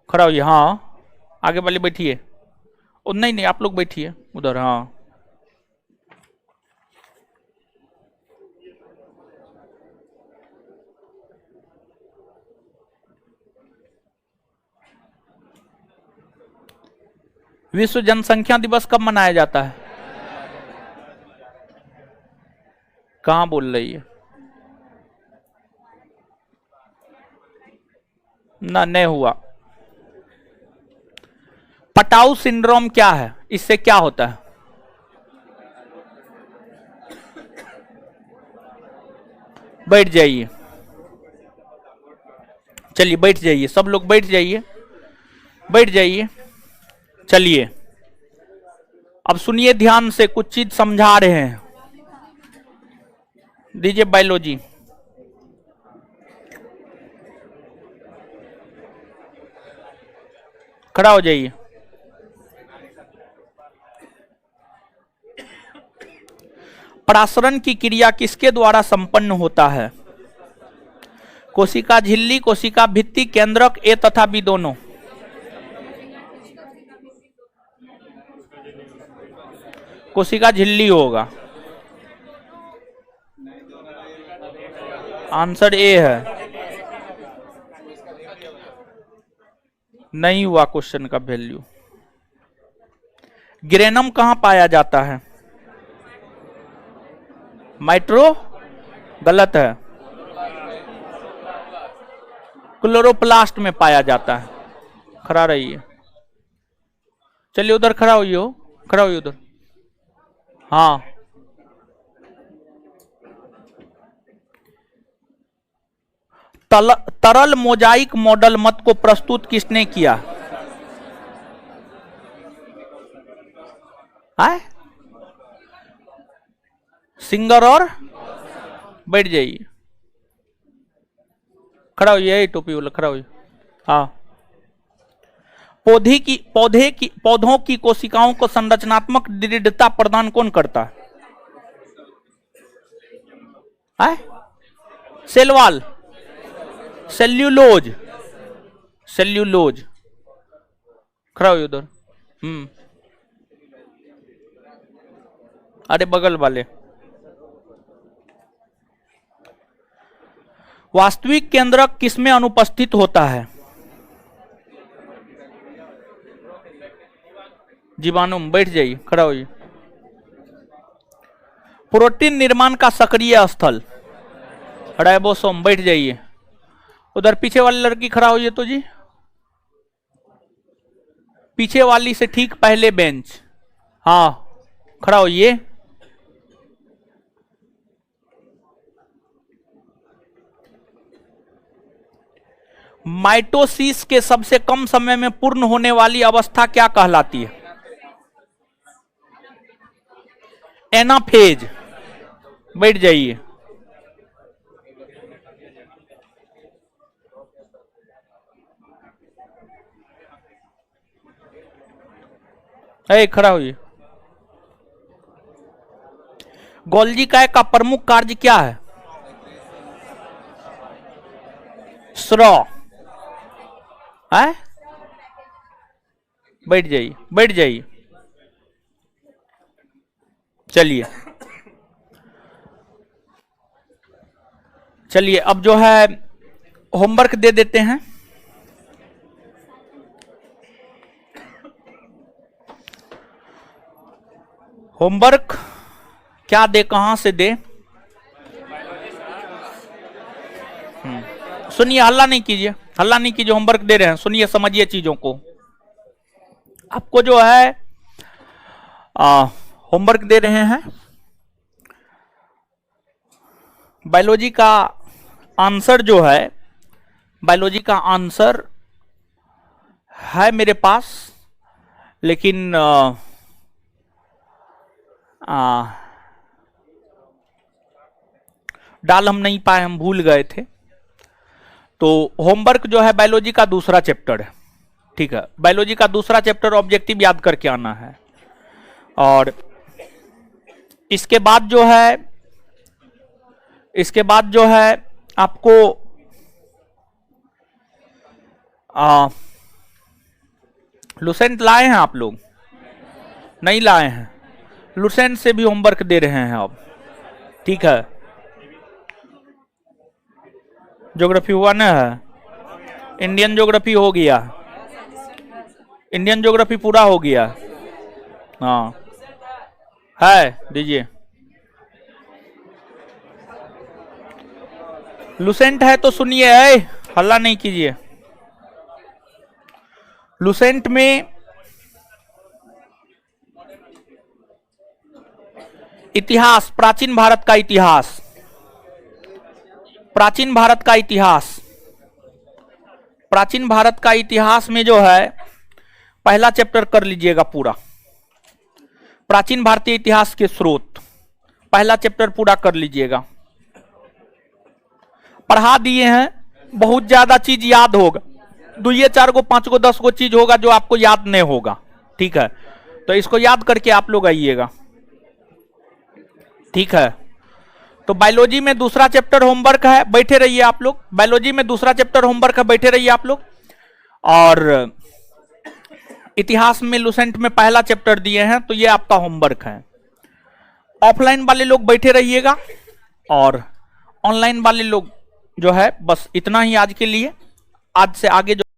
खड़ा होइए। हाँ, आगे वाले बैठिए। नहीं नहीं आप लोग बैठिए उधर। हाँ, विश्व जनसंख्या दिवस कब मनाया जाता है? कहां बोल रही है? ना, नहीं हुआ। पटाउ सिंड्रोम क्या है? इससे क्या होता है? बैठ जाइए, चलिए बैठ जाइए, सब लोग बैठ जाइए, बैठ जाइए। चलिए अब सुनिए ध्यान से, कुछ चीज समझा रहे हैं। दीजिए बायोलॉजी। खड़ा हो जाइए। परासरण की क्रिया किसके द्वारा संपन्न होता है? कोशिका झिल्ली, कोशिका भित्ति, केंद्रक, ए तथा बी दोनों? कोशिका झिल्ली होगा। आंसर ए है। नहीं हुआ क्वेश्चन का वैल्यू। ग्रेनम कहां पाया जाता है? माइट्रो, गलत है। क्लोरोप्लास्ट में पाया जाता है। खड़ा रहिए, चलिए उधर खड़ा होइए, खड़ा होइए उधर। हाँ, तरल मोजाइक मॉडल मत को प्रस्तुत किसने किया? सिंगर और बैठ जाइए, खड़ा होइए, टोपी वाला खड़ा होइए। हाँ, पौधों की कोशिकाओं को संरचनात्मक दृढ़ता प्रदान कौन करता है? सेलवाल, सेल्यूलोज, सेल्यूलोज, खड़ा हुई उधर। अरे बगल वाले। वास्तविक केंद्रक किसमें अनुपस्थित होता है? जीवाणु में। बैठ जाइए, खड़ा होइए। प्रोटीन निर्माण का सक्रिय स्थल? राइबोसोम। बैठ जाइए। उधर पीछे वाली लड़की खड़ा होइए तो जी, पीछे वाली से ठीक पहले बेंच। हाँ, खड़ा होइए। माइटोसिस के सबसे कम समय में पूर्ण होने वाली अवस्था क्या कहलाती है? एनाफेज। बैठ जाइए। खड़ा होइए। गोल्जी का प्रमुख कार्य क्या है? स्रव है। बैठ जाइए, बैठ जाइए। चलिए चलिए, अब जो है होमवर्क दे देते हैं। होमवर्क क्या दे, कहां से दे? सुनिए, हल्ला नहीं कीजिए, हल्ला नहीं कीजिए। होमवर्क दे रहे हैं, सुनिए, समझिए चीजों को। आपको जो है होमवर्क दे रहे हैं। बायोलॉजी का आंसर जो है, बायोलॉजी का आंसर है मेरे पास, लेकिन डाल हम नहीं पाए, हम भूल गए थे। तो होमवर्क जो है बायोलॉजी का दूसरा चैप्टर है, ठीक है। बायोलॉजी का दूसरा चैप्टर ऑब्जेक्टिव याद करके आना है। और इसके बाद जो है आपको लुसेंट लाए हैं? आप लोग नहीं लाए हैं? लुसेंट से भी होमवर्क दे रहे हैं अब, ठीक है। ज्योग्राफी हुआ ना है? इंडियन ज्योग्राफी हो गया, इंडियन ज्योग्राफी पूरा हो गया। हाँ है, दीजिए। लुसेंट है तो सुनिए, हल्ला नहीं कीजिए। लुसेंट में इतिहास, प्राचीन भारत का इतिहास, प्राचीन भारत का इतिहास, प्राचीन भारत का इतिहास में जो है पहला चैप्टर कर लीजिएगा पूरा। प्राचीन भारतीय इतिहास के स्रोत, पहला चैप्टर पूरा कर लीजिएगा। पढ़ा दिए हैं, बहुत ज्यादा चीज याद होगा, 2 4 गो 5 गो 10 गो चीज होगा जो आपको याद नहीं होगा, ठीक है। तो इसको याद करके आप लोग आइएगा, ठीक है। तो बायोलॉजी में दूसरा चैप्टर होमवर्क है, बैठे रहिए आप लोग। बायोलॉजी में दूसरा चैप्टर होमवर्क है, बैठे रहिए आप लोग। और इतिहास में लुसेंट में पहला चैप्टर दिए हैं, तो ये आपका होमवर्क है। ऑफलाइन वाले लोग बैठे रहिएगा, और ऑनलाइन वाले लोग जो है बस इतना ही आज के लिए। आज से आगे जो